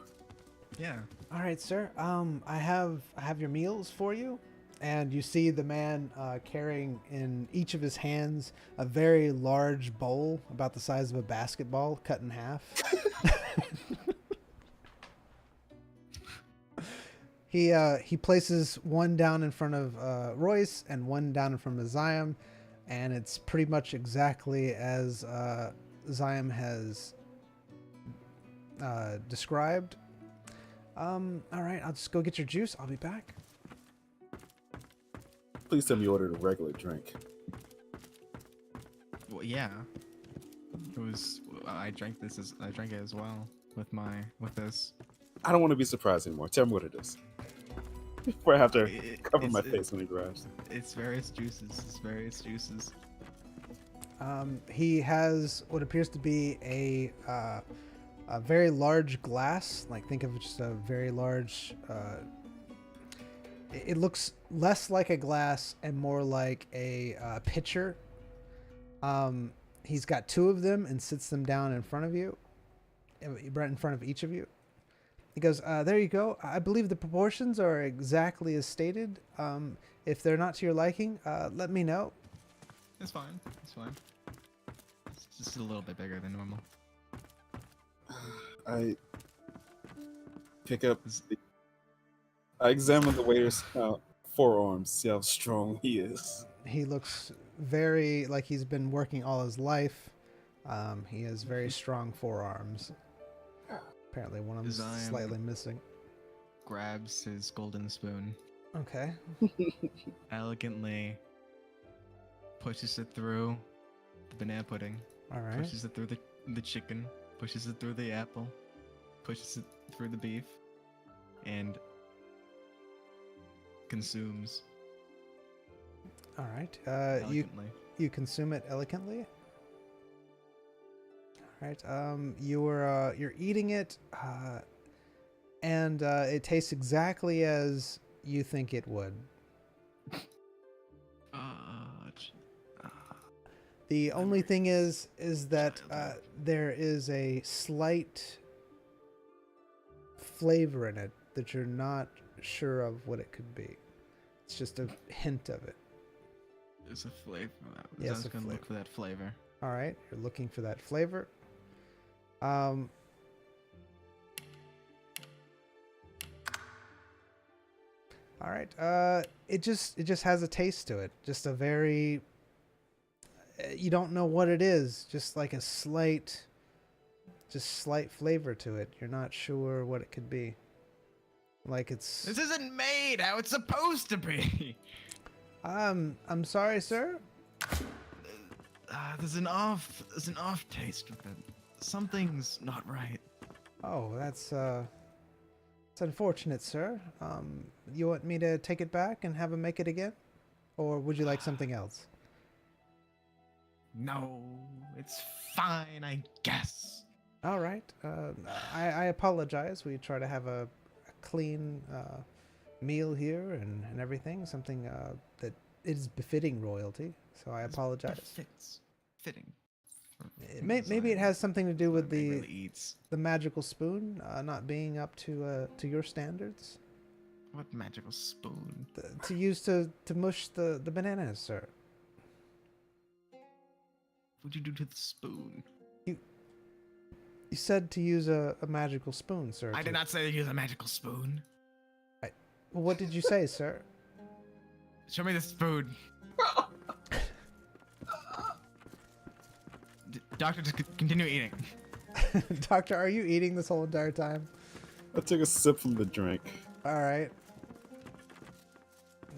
Yeah. All right, sir. I have your meals for you, and you see the man carrying in each of his hands a very large bowl, about the size of a basketball, cut in half. He places one down in front of Royce and one down in front of Zion, and it's pretty much exactly as Zion has described. All right, I'll just go get your juice. I'll be back. Please tell me you ordered a regular drink. Well, yeah. It was. I drank it as well with this. I don't want to be surprised anymore. Tell me what it is. Before I have to cover my It's- face when he grabs. It's various juices. It's various juices. He has what appears to be a very large glass. Like, think of just a very large. It looks less like a glass and more like a pitcher. He's got two of them and sits them down in front of you, right in front of each of you. He goes, "There you go. I believe the proportions are exactly as stated. If they're not to your liking, let me know." It's fine. It's fine. It's just a little bit bigger than normal. I pick up. I examine the waiter's forearms, see how strong he is. He looks very like he's been working all his life. He has very strong forearms. Apparently one of them is Zion slightly missing. Grabs his golden spoon, Okay. elegantly pushes it through the banana pudding, All right. pushes it through the chicken, pushes it through the apple, pushes it through the beef, and consumes All right. elegantly. You consume it elegantly. All right. You're eating it, and it tastes exactly as you think it would. The only thing is that there is a slight flavor in it that you're not sure of what it could be. It's just a hint of it. There's a flavor. Yes, I was a gonna look flavor. for that flavor. All right, you're looking for that flavor. All right. It just has a taste to it. Just a very. You don't know what it is. Just like a slight flavor to it. You're not sure what it could be. Like it's. This isn't made how it's supposed to be. I'm sorry, sir. There's an off taste with it. Something's not right. Oh, it's unfortunate, sir. You want me to take it back and have him make it again, or would you like something else? No, it's fine, I guess. All right. I apologize. We try to have a clean meal here and everything. Something that is befitting royalty. So I apologize. Fitting. Maybe it has something to do with He the really eats. the magical spoon not being up to your standards. What magical spoon? To use to mush the bananas, sir. What'd you do to the spoon? You said to use a magical spoon, sir. I did not say to use a magical spoon. What did you say, sir? Show me the spoon. Doctor, just continue eating. Doctor, are you eating this whole entire time? I took a sip from the drink. All right.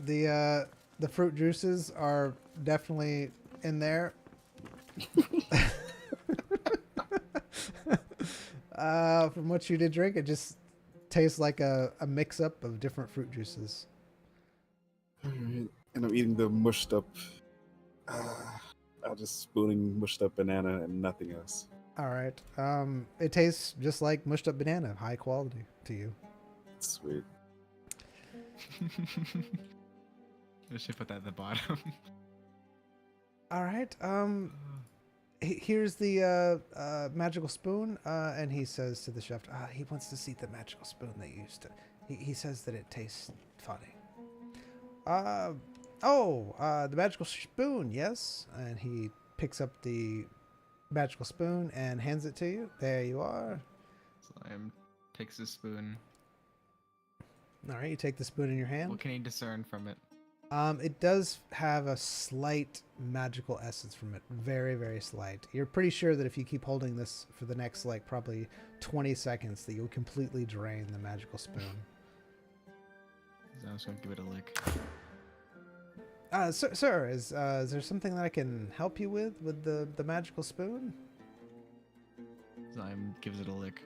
The fruit juices are definitely in there. From what you did drink, it just tastes like a mix-up of different fruit juices. Alright, and I'm eating the mushed up. I'm just spooning mushed up banana and nothing else. All right. It tastes just like mushed up banana, high quality to you. Sweet. I should put that at the bottom. All right. Here's the magical spoon, and he says to the chef, he wants to see the magical spoon they used to. He says that it tastes funny. The magical spoon, yes. And he picks up the magical spoon and hands it to you. There you are. Slime takes the spoon. All right, you take the spoon in your hand. What can he discern from it? It does have a slight magical essence from it. Very, very slight. You're pretty sure that if you keep holding this for the next, like, probably 20 seconds, that you'll completely drain the magical spoon. So I'm just gonna give it a lick. Sir, is there something that I can help you with the magical spoon? Slime gives it a lick.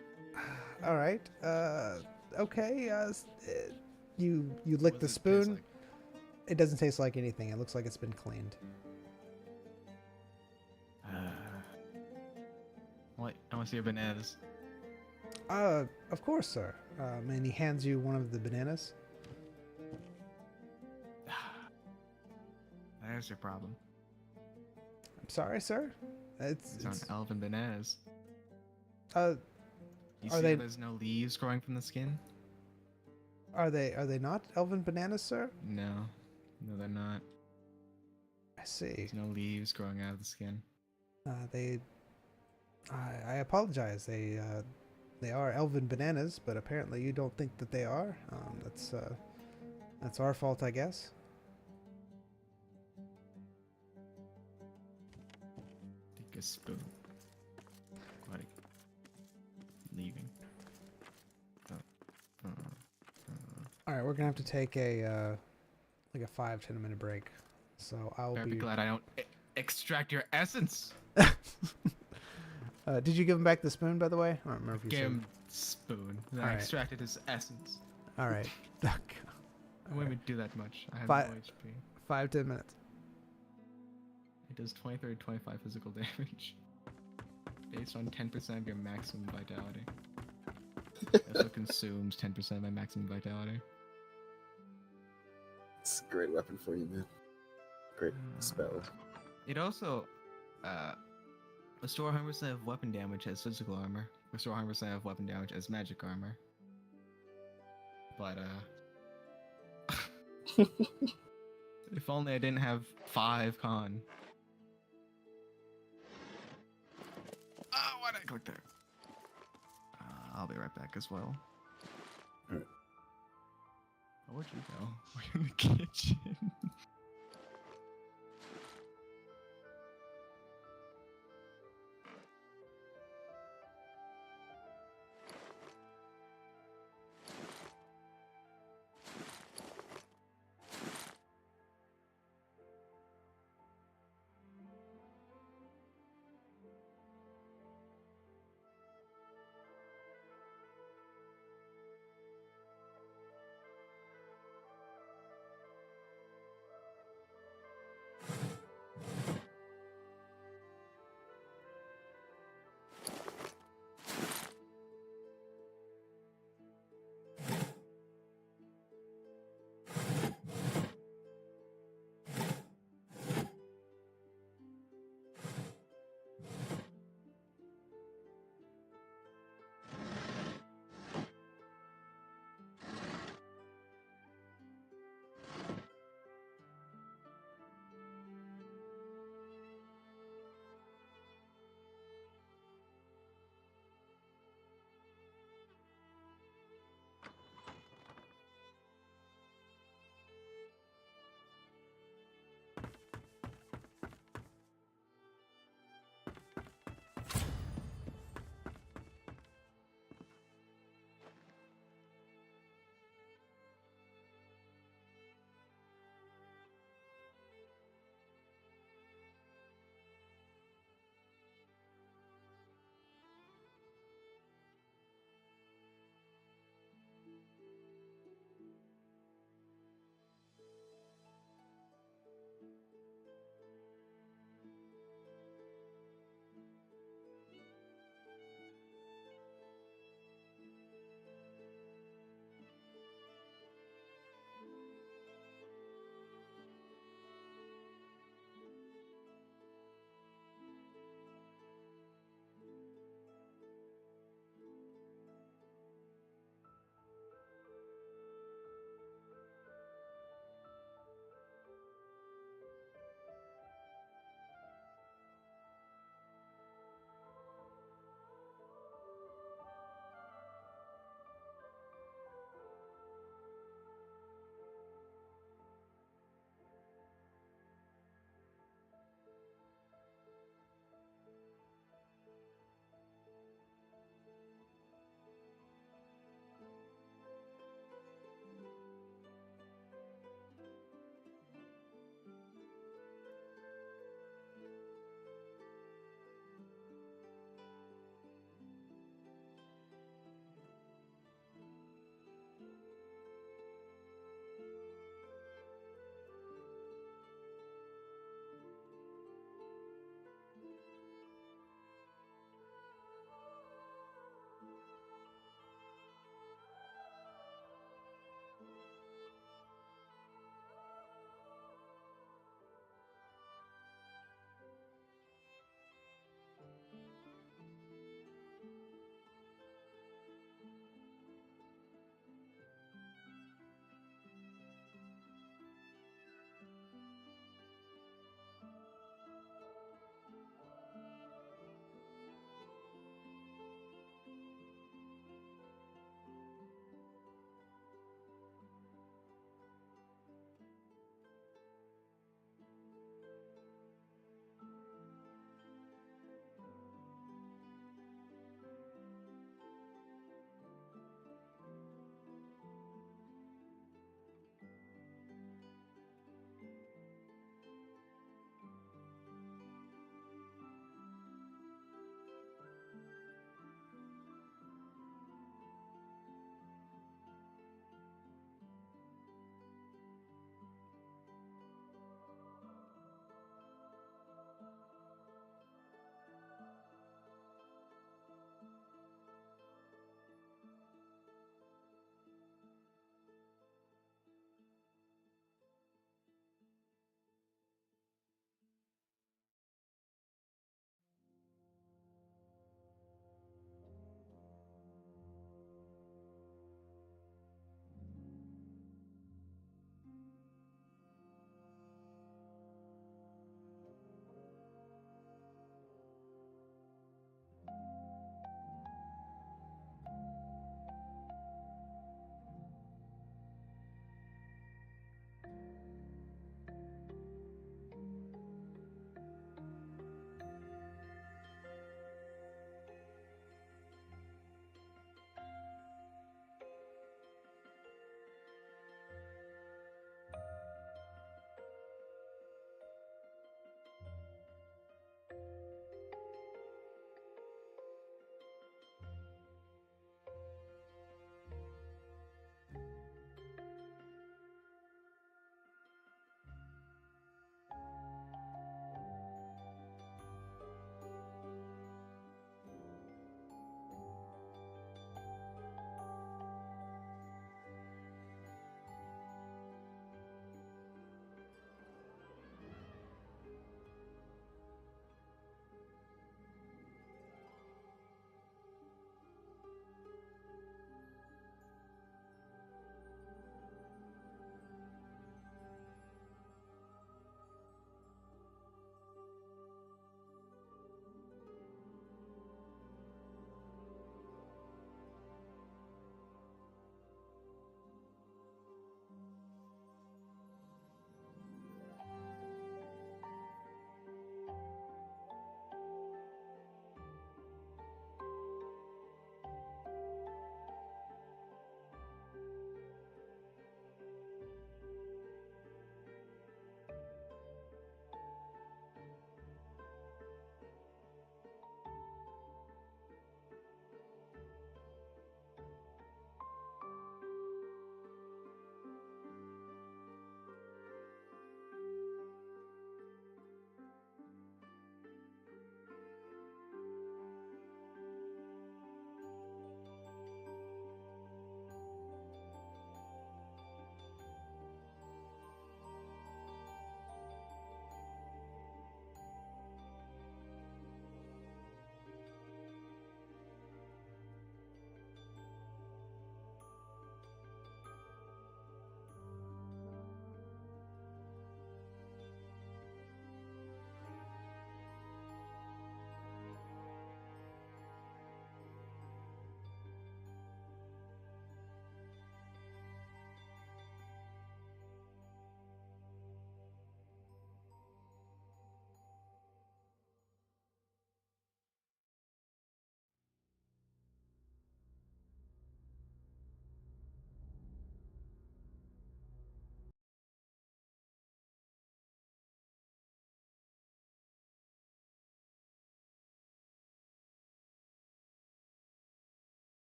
All right. Okay. You lick What the does it taste spoon. like? It doesn't taste like anything. It looks like it's been cleaned. What? I want to see your bananas. Of course, sir. And he hands you one of the bananas. There's your problem. I'm sorry, sir. These aren't elven bananas. Uh, You Are see they- there's no leaves growing from the skin? are they not elven bananas, sir? No. No, they're not. I see. There's no leaves growing out of the skin. I apologize. They are elven bananas, but apparently you don't think that they are. That's our fault, I guess. Take a spoon. Like leaving. All right, we're gonna have to take a like a 5-10 minute break. So I'll Better be glad I don't extract your essence. Did you give him back the spoon, by the way? I don't remember if you Give said. him spoon. Then I Alright. extracted his essence. All right. I wouldn't even do that much. I have Fi- no HP. 5-10 minutes. It does 23 to 25 physical damage. Based on 10% of your maximum vitality. It also consumes 10% of my maximum vitality. It's a great weapon for you, man. Great spell. It also restore 100% of weapon damage as physical armor. Restore 100% of weapon damage as magic armor. But if only I didn't have 5 con. Oh, why did I click there? I'll be right back as well. Alright. Oh, where'd you go? We're in the kitchen.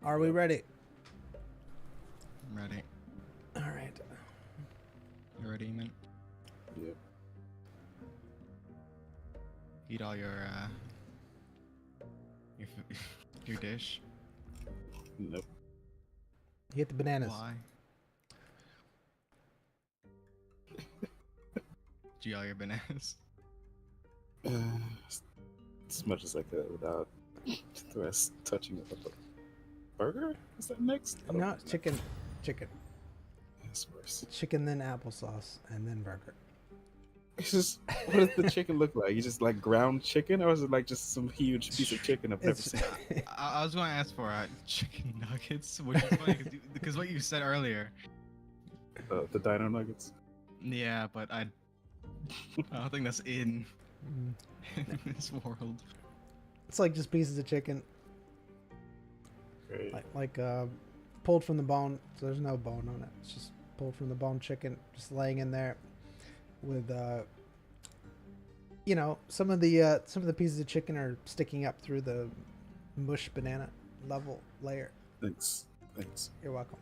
Are we ready? I'm ready. All right. You ready, man? Yep. Eat all your your dish. Nope. You get the bananas. Why? Did you eat all your bananas? As much as I could without the rest touching it. The burger? Is that next? I don't No, know. chicken. Chicken. That's worse. Chicken, then applesauce, and then burger. It's just, what does the chicken look like? You just like ground chicken, or is it like just some huge piece of chicken I've never It's, seen? I was going to ask for chicken nuggets, which is funny because what you said earlier. The dino nuggets. Yeah, but I don't think that's in this world. it's like just pieces of chicken, Great. like pulled from the bone. So there's no bone on it. It's just pulled from the bone chicken, just laying in there with some of the pieces of chicken are sticking up through the mush banana level layer. Thanks. You're welcome.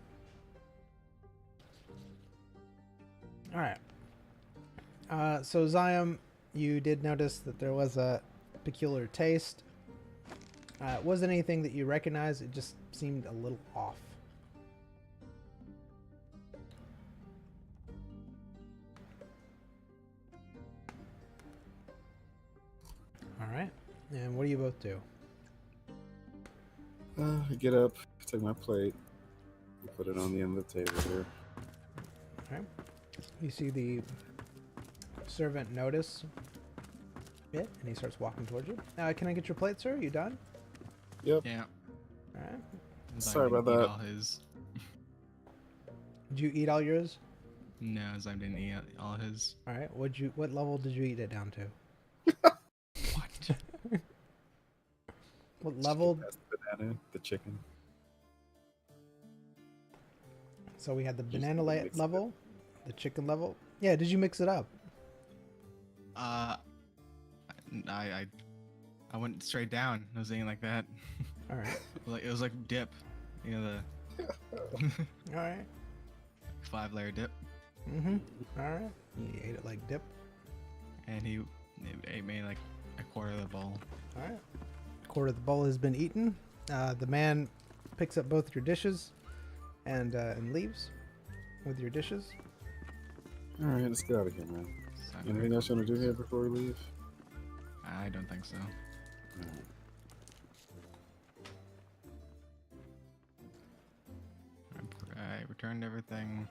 All right. So Zion, you did notice that there was a peculiar taste. It wasn't anything that you recognized. It just seemed a little off. All right. And what do you both do? I get up, take my plate, and put it on the end of the table here. All right. You see the servant notice it, and he starts walking towards you. Can I get your plate, sir? Are you done? Yep. Yeah. All right. Sorry Zyme about didn't eat that. all his. Did you eat all yours? No, Zyme didn't eat all his. All right. What level did you eat it down to? What? What level? That's the banana, the chicken. So we had the Just banana mix it. level, the chicken level. Yeah. Did you mix it up? I went straight down. I was eating like that. All right. It was like dip, you know, the All right. 5-layer dip. Mm-hmm. All right. You ate it like dip. And he ate me like a quarter of the bowl. All right. Quarter of the bowl has been eaten. The man picks up both your dishes and leaves with your dishes. All right, let's get out of here, man. So Anything else you want to do here before we leave? I don't think so. All right. I returned everything.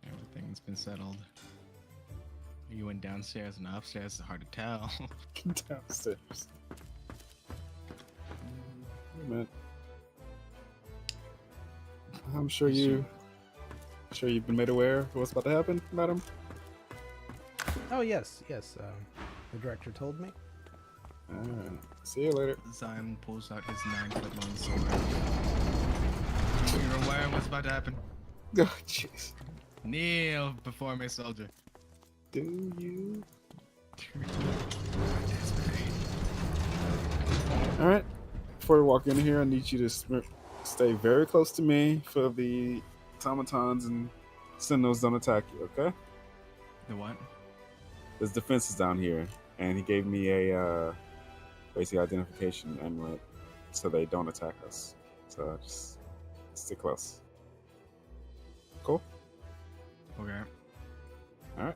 Everything's been settled. You went downstairs and upstairs. It's hard to tell. Downstairs. Hey, man. I'm sure you've been made aware of what's about to happen, madam. Oh yes. The director told me. All right. See you later. Zion pulls out his 9-foot-long sword. You're aware of what's about to happen. Oh, jeez. Kneel before me, soldier. Do you? All right. Before we walk in here, I need you to stay very close to me for the automatons and sentinels don't attack you. Okay? The what? There's defenses down here, and he gave me a basic identification amulet so they don't attack us. So just stick close. Cool. Okay. All right.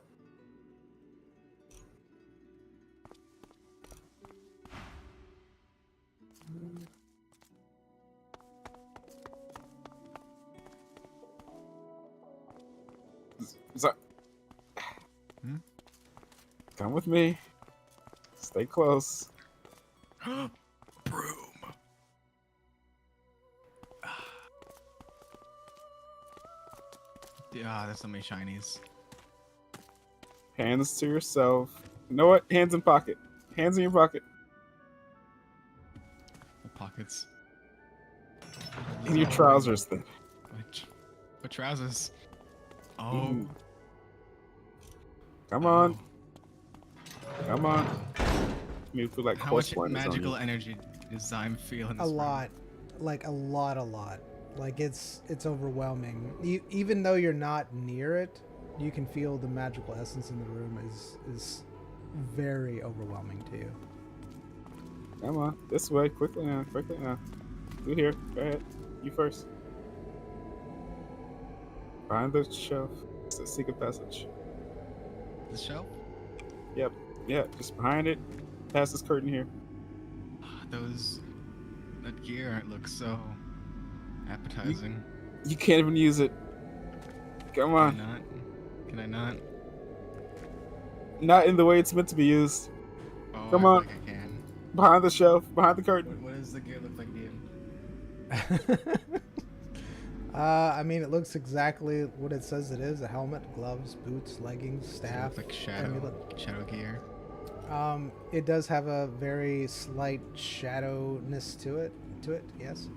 So, come with me. Stay close. Broom. There's so many shinies. Hands to yourself. You know what? Hands in pocket. Hands in your pocket. The pockets. In your trousers, then. What trousers? Oh. Mm. Come on. Come on. Move through like How horse much blinders on magical you. energy does Zyme feel in A this room? lot. like a lot. Like it's overwhelming. Even though you're not near it, you can feel the magical essence in the room is very overwhelming to you. Come on, this way, quickly now, quickly now. Through here, go ahead. You first. Behind the shelf. It's a secret passage. The shelf? Yep, yeah, just behind it. Past this curtain here. That gear looks so appetizing. You can't even use it. Come on. Can I not? Can I not? Not in the way it's meant to be used. Oh, Come I on. feel like I can. Behind the shelf, behind the curtain. What does the gear look like, DM? I mean, it looks exactly what it says it is: a helmet, gloves, boots, leggings, staff. Like amulet. shadow gear. It does have a very slight shadowness to it. Yes.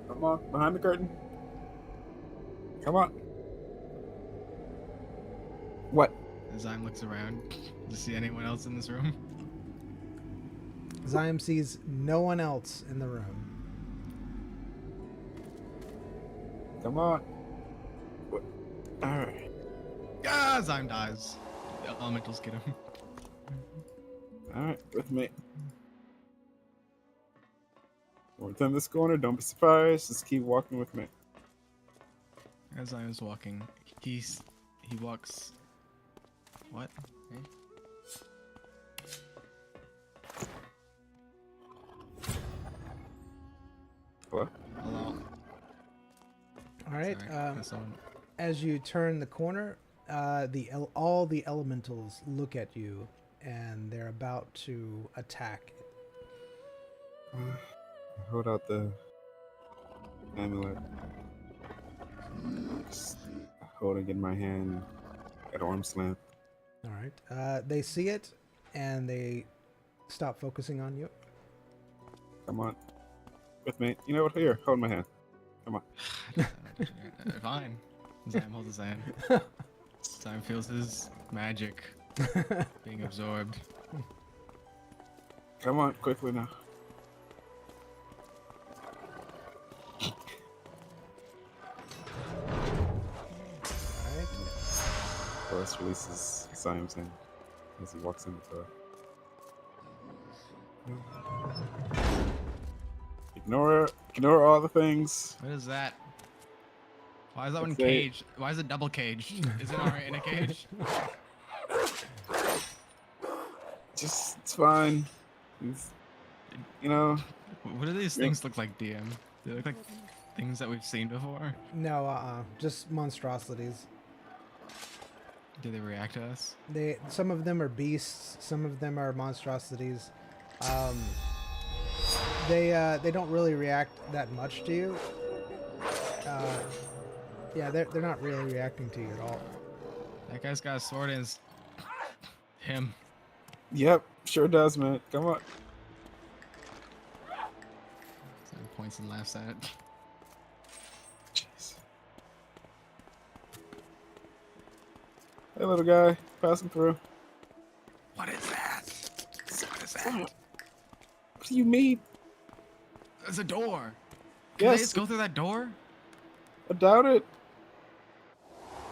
Come on, behind the curtain. Come on. What? Zyme looks around. Does he see anyone else in this room? Zyme sees no one else in the room. Come on. What? All right. Ah, Zyme dies. The elementals get him. All right, with me. Within this corner, don't be surprised. Just keep walking with me. As I was walking, he walks. What? Okay. What? Hello. All right. Sorry, that's someone. As you turn the corner, all the elementals look at you, and they're about to attack. Hold out the amulet. Just hold it in my hand at arm's length. All right. They see it, and they stop focusing on you. Come on. With me. You know what? Here, hold my hand. Come on. Fine. Zyme holds his hand. Zyme feels his magic being absorbed. Come on, quickly now. All right. Forrest releases Zyme's hand as he walks in the door. Ignore all the things. What is that? Why is that one That's it. caged? Why is it double caged? Is it alright in a cage? Just, it's fine. It's, you know, What do these things look like, DM? They look like things that we've seen before. No, just monstrosities. Do they react to us? Some of them are beasts. Some of them are monstrosities. They don't really react that much to you. Yeah, they're not really reacting to you at all. That guy's got a sword in his... Him. yep, sure does, man. Come on. So he points and laughs at it. Jeez. Hey, little guy, passing through. What is that? What is that? What do you mean? There's a door. Can I Yes, just go through that door? I doubt it.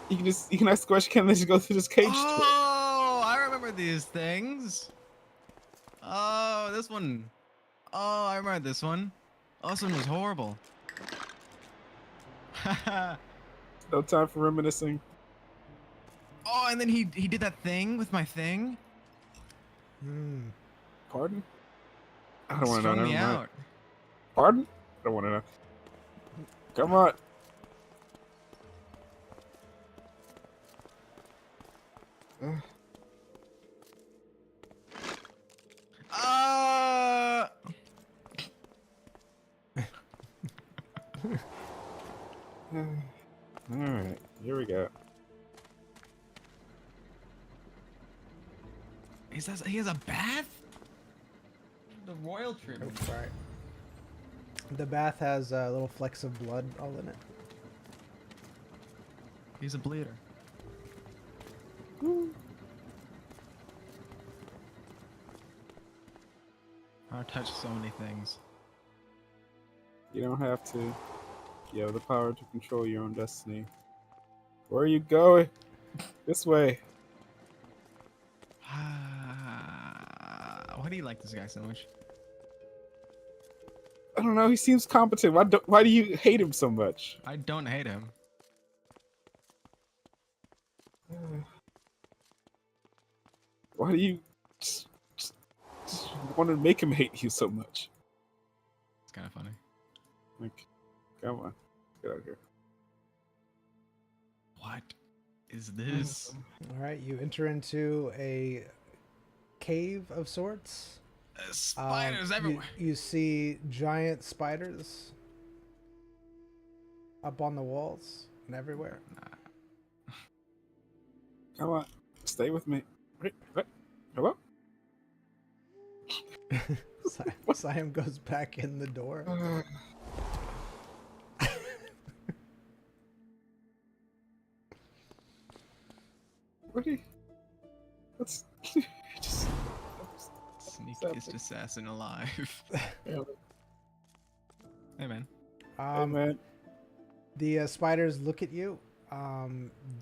You can ask the question, can they just go through this cage? Oh, I remember these things. Oh, this one. Oh, I remember this one. Oh, this one was horrible. No time for reminiscing. Oh, and then he did that thing with my thing. Hmm. Pardon? I don't want to know. Strung me Never mind. out. Pardon? I don't want to know. Come on. All right, here we go. He has a bath? The royal Oh, treatment. sorry. The bath has little flecks of blood all in it. He's a bleeder. Power touch so many things. You don't have to. You have the power to control your own destiny. Where are you going? This way. Why do you like this guy so much? I don't know. He seems competent. Why do you hate him so much? I don't hate him. Why do you just want to make him hate you so much? It's kind of funny. Like, come on, get out of here. What is this? All right, you enter into a cave of sorts. Spiders everywhere. You see giant spiders up on the walls and everywhere. Come on, stay with me. What? Hello? Siam goes back in the door. What are you? What's just Sneakiest assassin alive. yeah, Hey man. hey, man. The spiders look at you.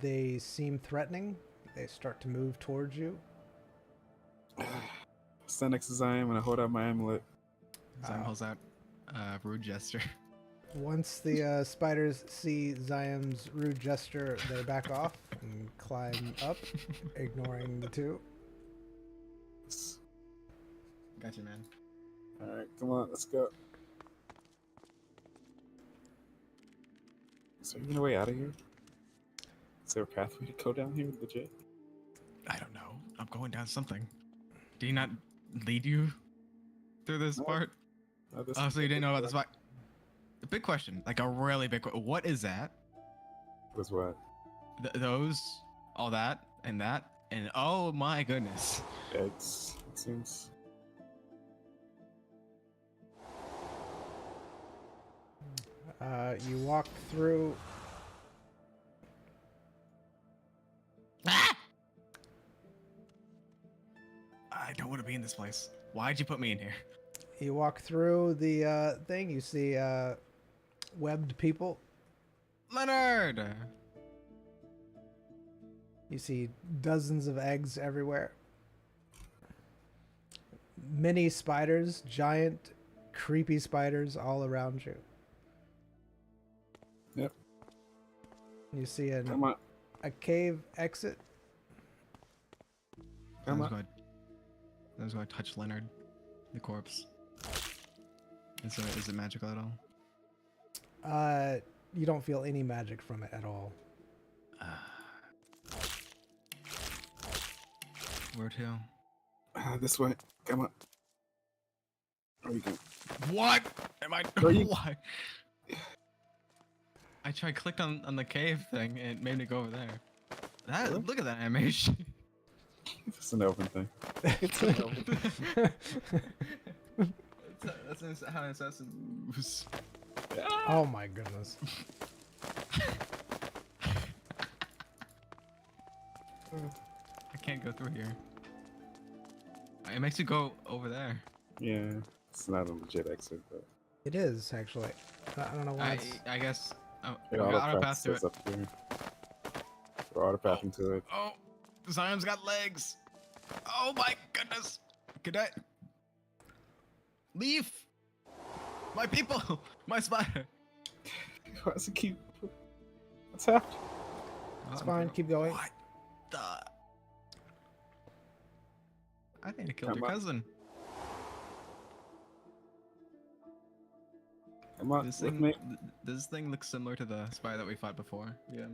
They seem threatening. They start to move towards you. Stand next to Zion and I hold out my amulet. Zion holds out rude gesture. Once the spiders see Ziam's rude gesture, they back off and climb up, ignoring the two. Gotcha, man. Alright, come on, let's go. Is there even a way out of here? Is there a pathway to go down here legit? I don't know. I'm going down something. Did he not lead you through this No. part? Oh, so you didn't know about this spot? The big question, like a really big question. What is that? Was what? Those, all that, and oh my goodness. It seems. You walk through. Ah! I don't want to be in this place. Why'd you put me in here? You walk through the thing. You see webbed people. Leonard! You see dozens of eggs everywhere. Many spiders, giant, creepy spiders all around you. Yep. You see Come on. a cave exit. Come I on. was going to touch Leonard, the corpse. Is it magical at all? You don't feel any magic from it at all. Where to? This way. Come on. Where are you going? What? Am I? Where you- Why? I clicked on the cave thing and it made me go over there. Really? Look at that animation. It's an open thing. That's how an assassin moves. Oh my goodness. I can't go through here. It makes you go over there. Yeah, it's not a legit exit, but It is actually. I don't know why. I guess. Oh, it we got autopaths autopath to us it. up here. We're autopathing to it. Oh, Zion's got legs. Oh my goodness. Could I leave? My people, my spider. Why does it keep? What's happening? It's fine. Keep going. What the? I think I killed Come your on. cousin. Come on, This with thing, me. this thing looks similar to the spider that we fought before. Yeah.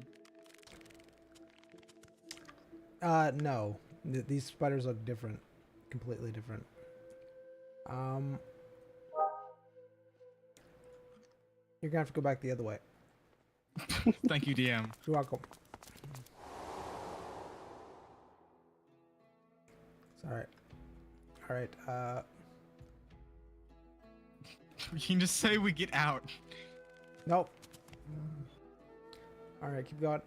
No. These spiders look different. Completely different. You're gonna have to go back the other way. Thank you, DM. You're welcome. It's alright. Alright, You can just say we get out. nope. Alright, keep going.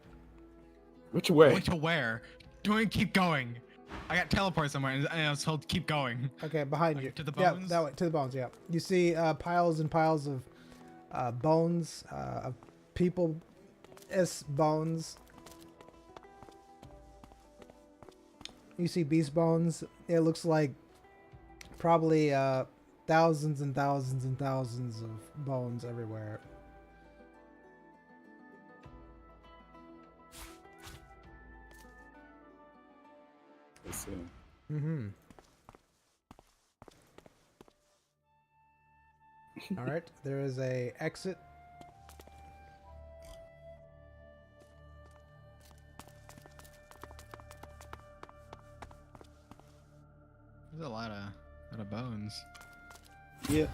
Which way? Wait to where? Don't keep going. I got teleport somewhere, and I was told to keep going. Okay, behind Like, you. to the Yeah, bones? that way, to the bones, yeah. You see piles and piles of bones, of people-s bones. You see beast bones. It looks like probably thousands and thousands and thousands of bones everywhere. I see. Mm-hmm. All right, there is a exit. There's a lot of bones. Yeah.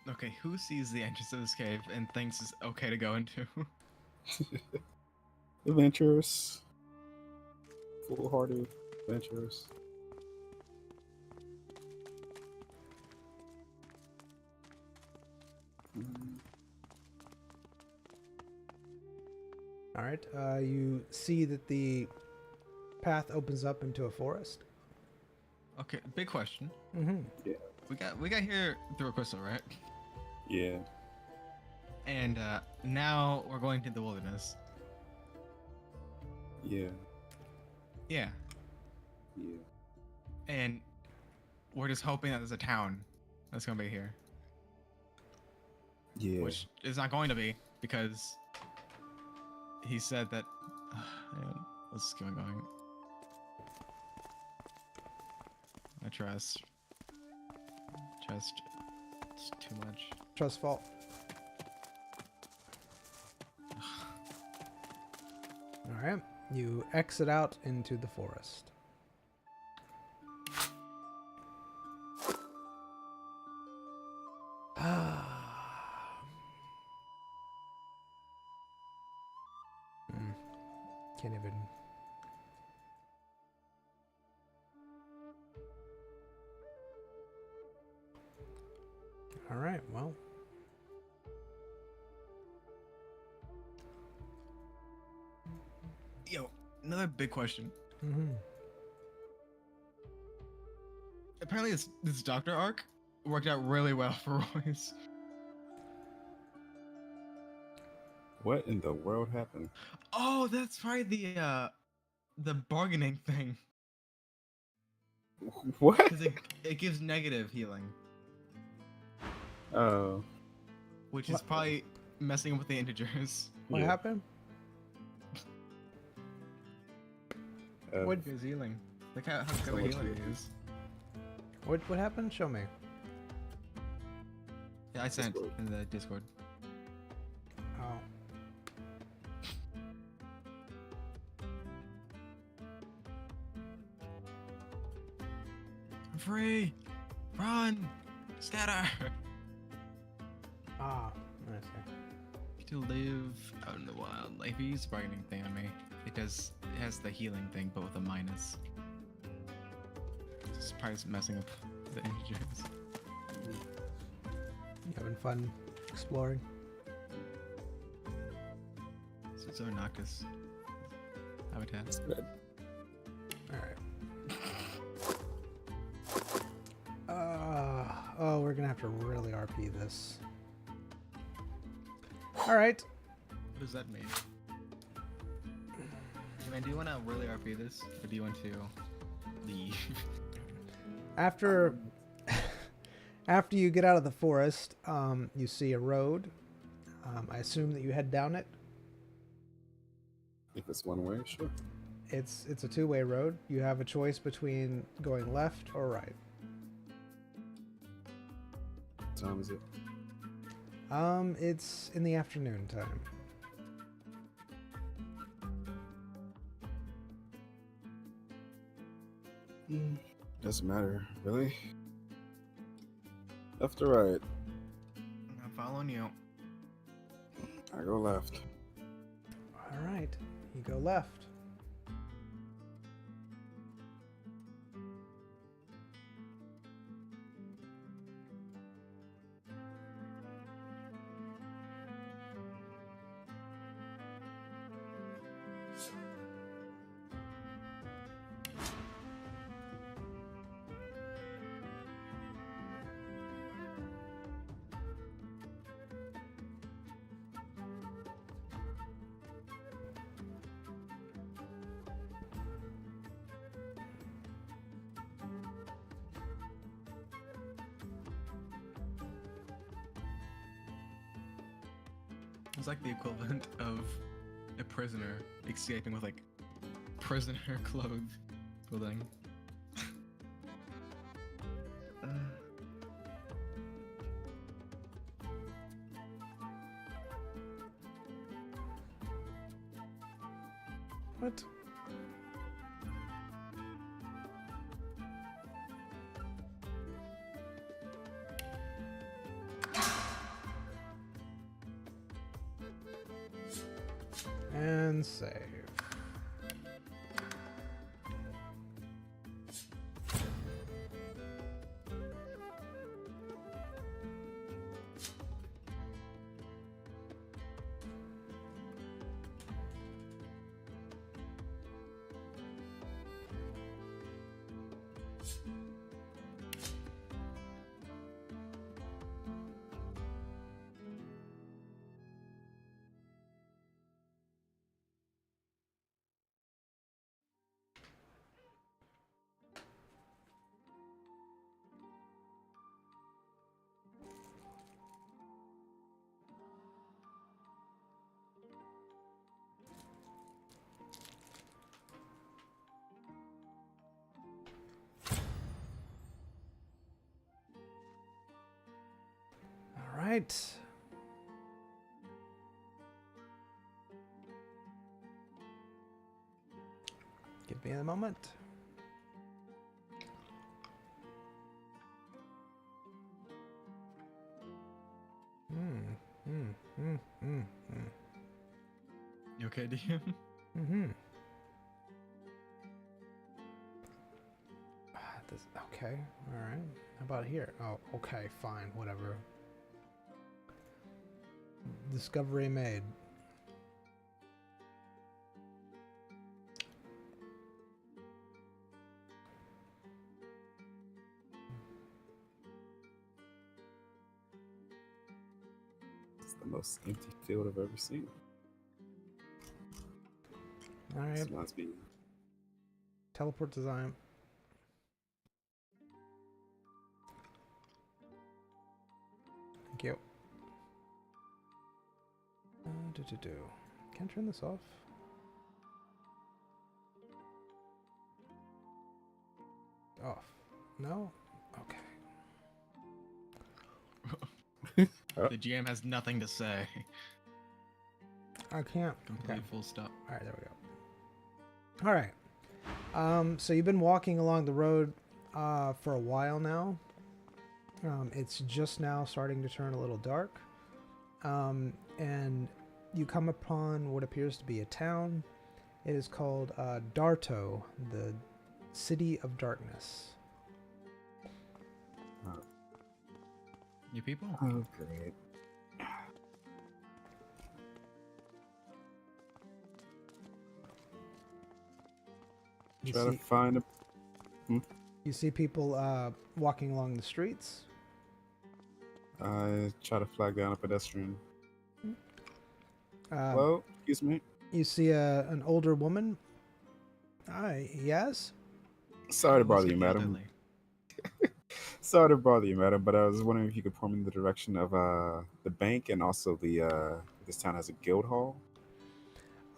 Okay, who sees the entrance of this cave and thinks it's okay to go into? Adventurous. Full-hearted adventurous. Mm. All right, you see that the path opens up into a forest. Okay, big question. Mm-hmm. We got here through a crystal, right? Yeah. And now we're going to the wilderness. Yeah. Yeah. Yeah. And we're just hoping that there's a town that's gonna be here. Yeah. Which is not going to be, because he said that man, let's keep on going. I trust. It's too much. Trust fault. All right, you exit out into the forest. Can't even. All right, well. Yo, another big question. Mm-hmm. Apparently this doctor arc worked out really well for Royce. What in the world happened? Oh, that's probably the bargaining thing. What? Because it gives negative healing, Oh. which is What? probably messing with the integers. What Yeah. happened? What gives healing? Look how So good a much healer healing. he is. What happened? Show me. Yeah, I sent Discord. in the Discord. Oh. I'm free! Run! Scatter! Ah. I see. To live out in the wild. Like, if you use the bargaining thing on me, it has the healing thing, but with a minus. It's probably messing up the integers. You having fun exploring? So it's our Noctis habitat. That's good. All right. Oh, we're gonna have to really RP this. All right. What does that mean? Hey man, do you want to really RP this? Or do you want to leave? After after you get out of the forest, you see a road. I assume that you head down it. If it's one way, sure. It's a two-way road. You have a choice between going left or right. What time is it? It's in the afternoon time. Doesn't matter, really. Left or right? I'm following you. I go left. All right, you go left. It's like the equivalent of a prisoner escaping with like prisoner clothing. What? And save. All right. Give me a moment. You okay, DM? Mm-hmm. Okay, all right. How about here? Oh, okay, fine, whatever. Discovery made. It's the most empty field I've ever seen. All right. This must be. Teleport to Zion. Thank you. Can I turn this off? Off. No? Okay. The GM has nothing to say. I can't. Complete Okay. full stop. All right, there we go. All right. So you've been walking along the road for a while now. It's just now starting to turn a little dark. And you come upon what appears to be a town. It is called Darto, the City of Darkness. You people? Oh, great. Try to find a. You see people walking along the streets. I try to flag down a pedestrian. Uh, Hello, excuse me. You see an older woman. Yes? Sorry to bother Looks you, like madam. elderly. Sorry to bother you, madam, but I was wondering if you could point me in the direction of the bank and also the this town has a guild hall.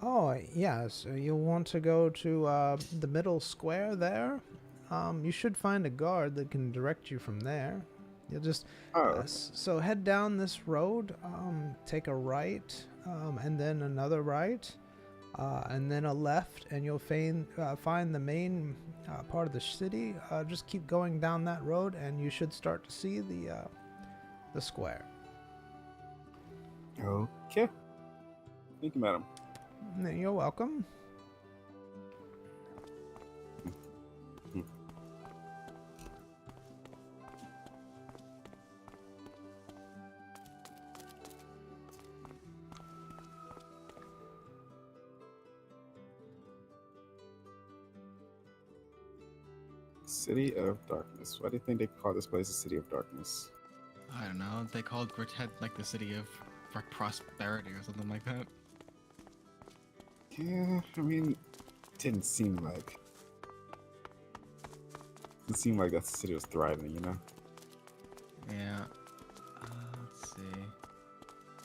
Oh, yes. You want to go to the middle square there? You should find a guard that can direct you from there. You'll just... so head down this road, take a right, and then another right, and then a left, and you'll find the main part of the city. Just keep going down that road, and you should start to see the square. Okay. Thank you, madam. You're welcome. City of Darkness. Why do you think they call this place the City of Darkness? I don't know. They called Gritted like the city of prosperity or something like that. Yeah, I mean, it didn't seem like. It seemed like that city was thriving, you know? Yeah. Let's see.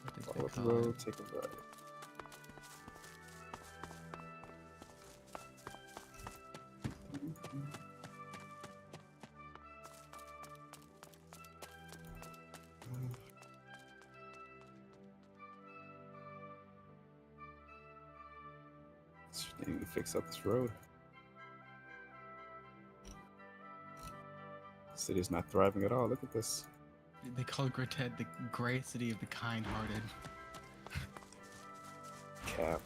What did Follow they the call road, it? take a ride. They need to fix up this road. The city's not thriving at all. Look at this. They called Gritted the gray city of the kind-hearted. Cap.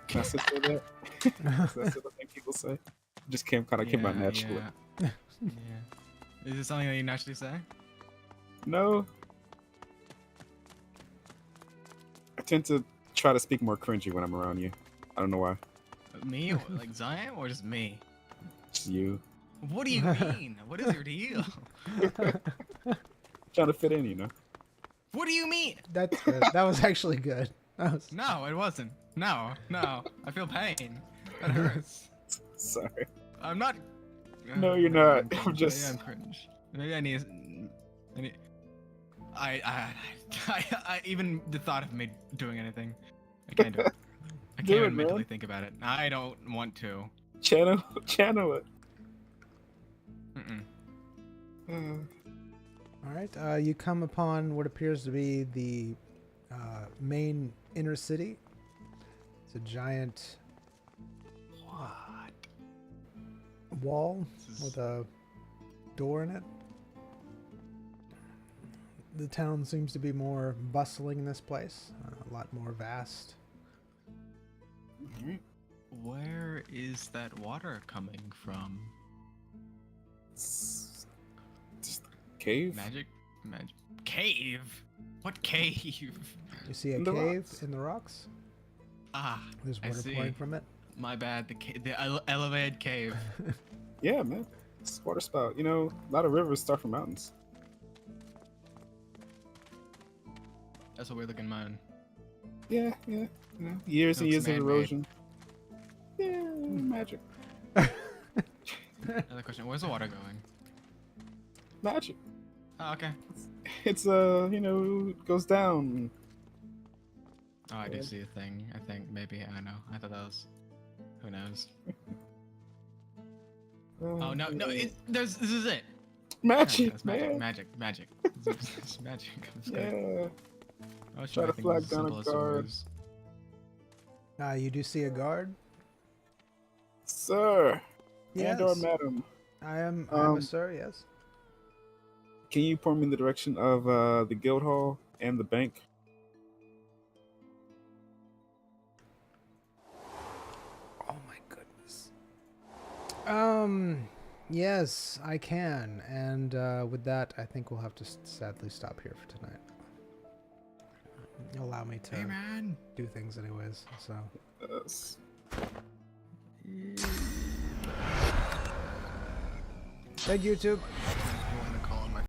Can I sit through that? Is that still the thing people say? Just kind of came out naturally. Yeah. Is it something that you naturally say? No. I tend to try to speak more cringy when I'm around you. I don't know why. Me? Like Zion? Or just me? Just you. What do you mean? What is your deal? Trying to fit in, you know? What do you mean? That's good. That was actually good. That was... No, it wasn't. No. I feel pain. That hurts. Sorry. I'm not. No, you're not. Maybe I'm just. I'm cringe. Maybe I need. I even the thought of me doing anything, I can't do it. I Do can't it, even mentally man. think about it. I don't want to. Channel it. All right. You come upon what appears to be the main inner city. It's a giant What? wall This is- with a door in it. The town seems to be more bustling in this place, a lot more vast. Where is that water coming from? Just cave. Magic? Cave? What cave? You see a In the cave rocks. in the rocks. Ah, There's I water see. pouring from it. My bad. The elevated cave. Yeah, man. It's water spout. You know, a lot of rivers start from mountains. That's a weird looking mine. Yeah. You know, years and Looks years of man-made. erosion. Yeah, magic. Another question. Where's the water going? Magic. Oh, okay. It's it goes down. Oh, I do see a thing. I think maybe. I don't know. I thought that was. Who knows? Oh no! This is it. Magic, That's man. magic. It's magic. It's good. Yeah. I was Try trying to to flag think down a simple as it guard. was. You do see a guard. Sir. Yes, And or madam. I am a Um, sir. Yes. Can you point me in the direction of the guild hall and the bank? Oh my goodness. Yes, I can, and with that, I think we'll have to sadly stop here for tonight. Allow me to Hey man. do things anyways. So. Yes. Thank you, YouTube.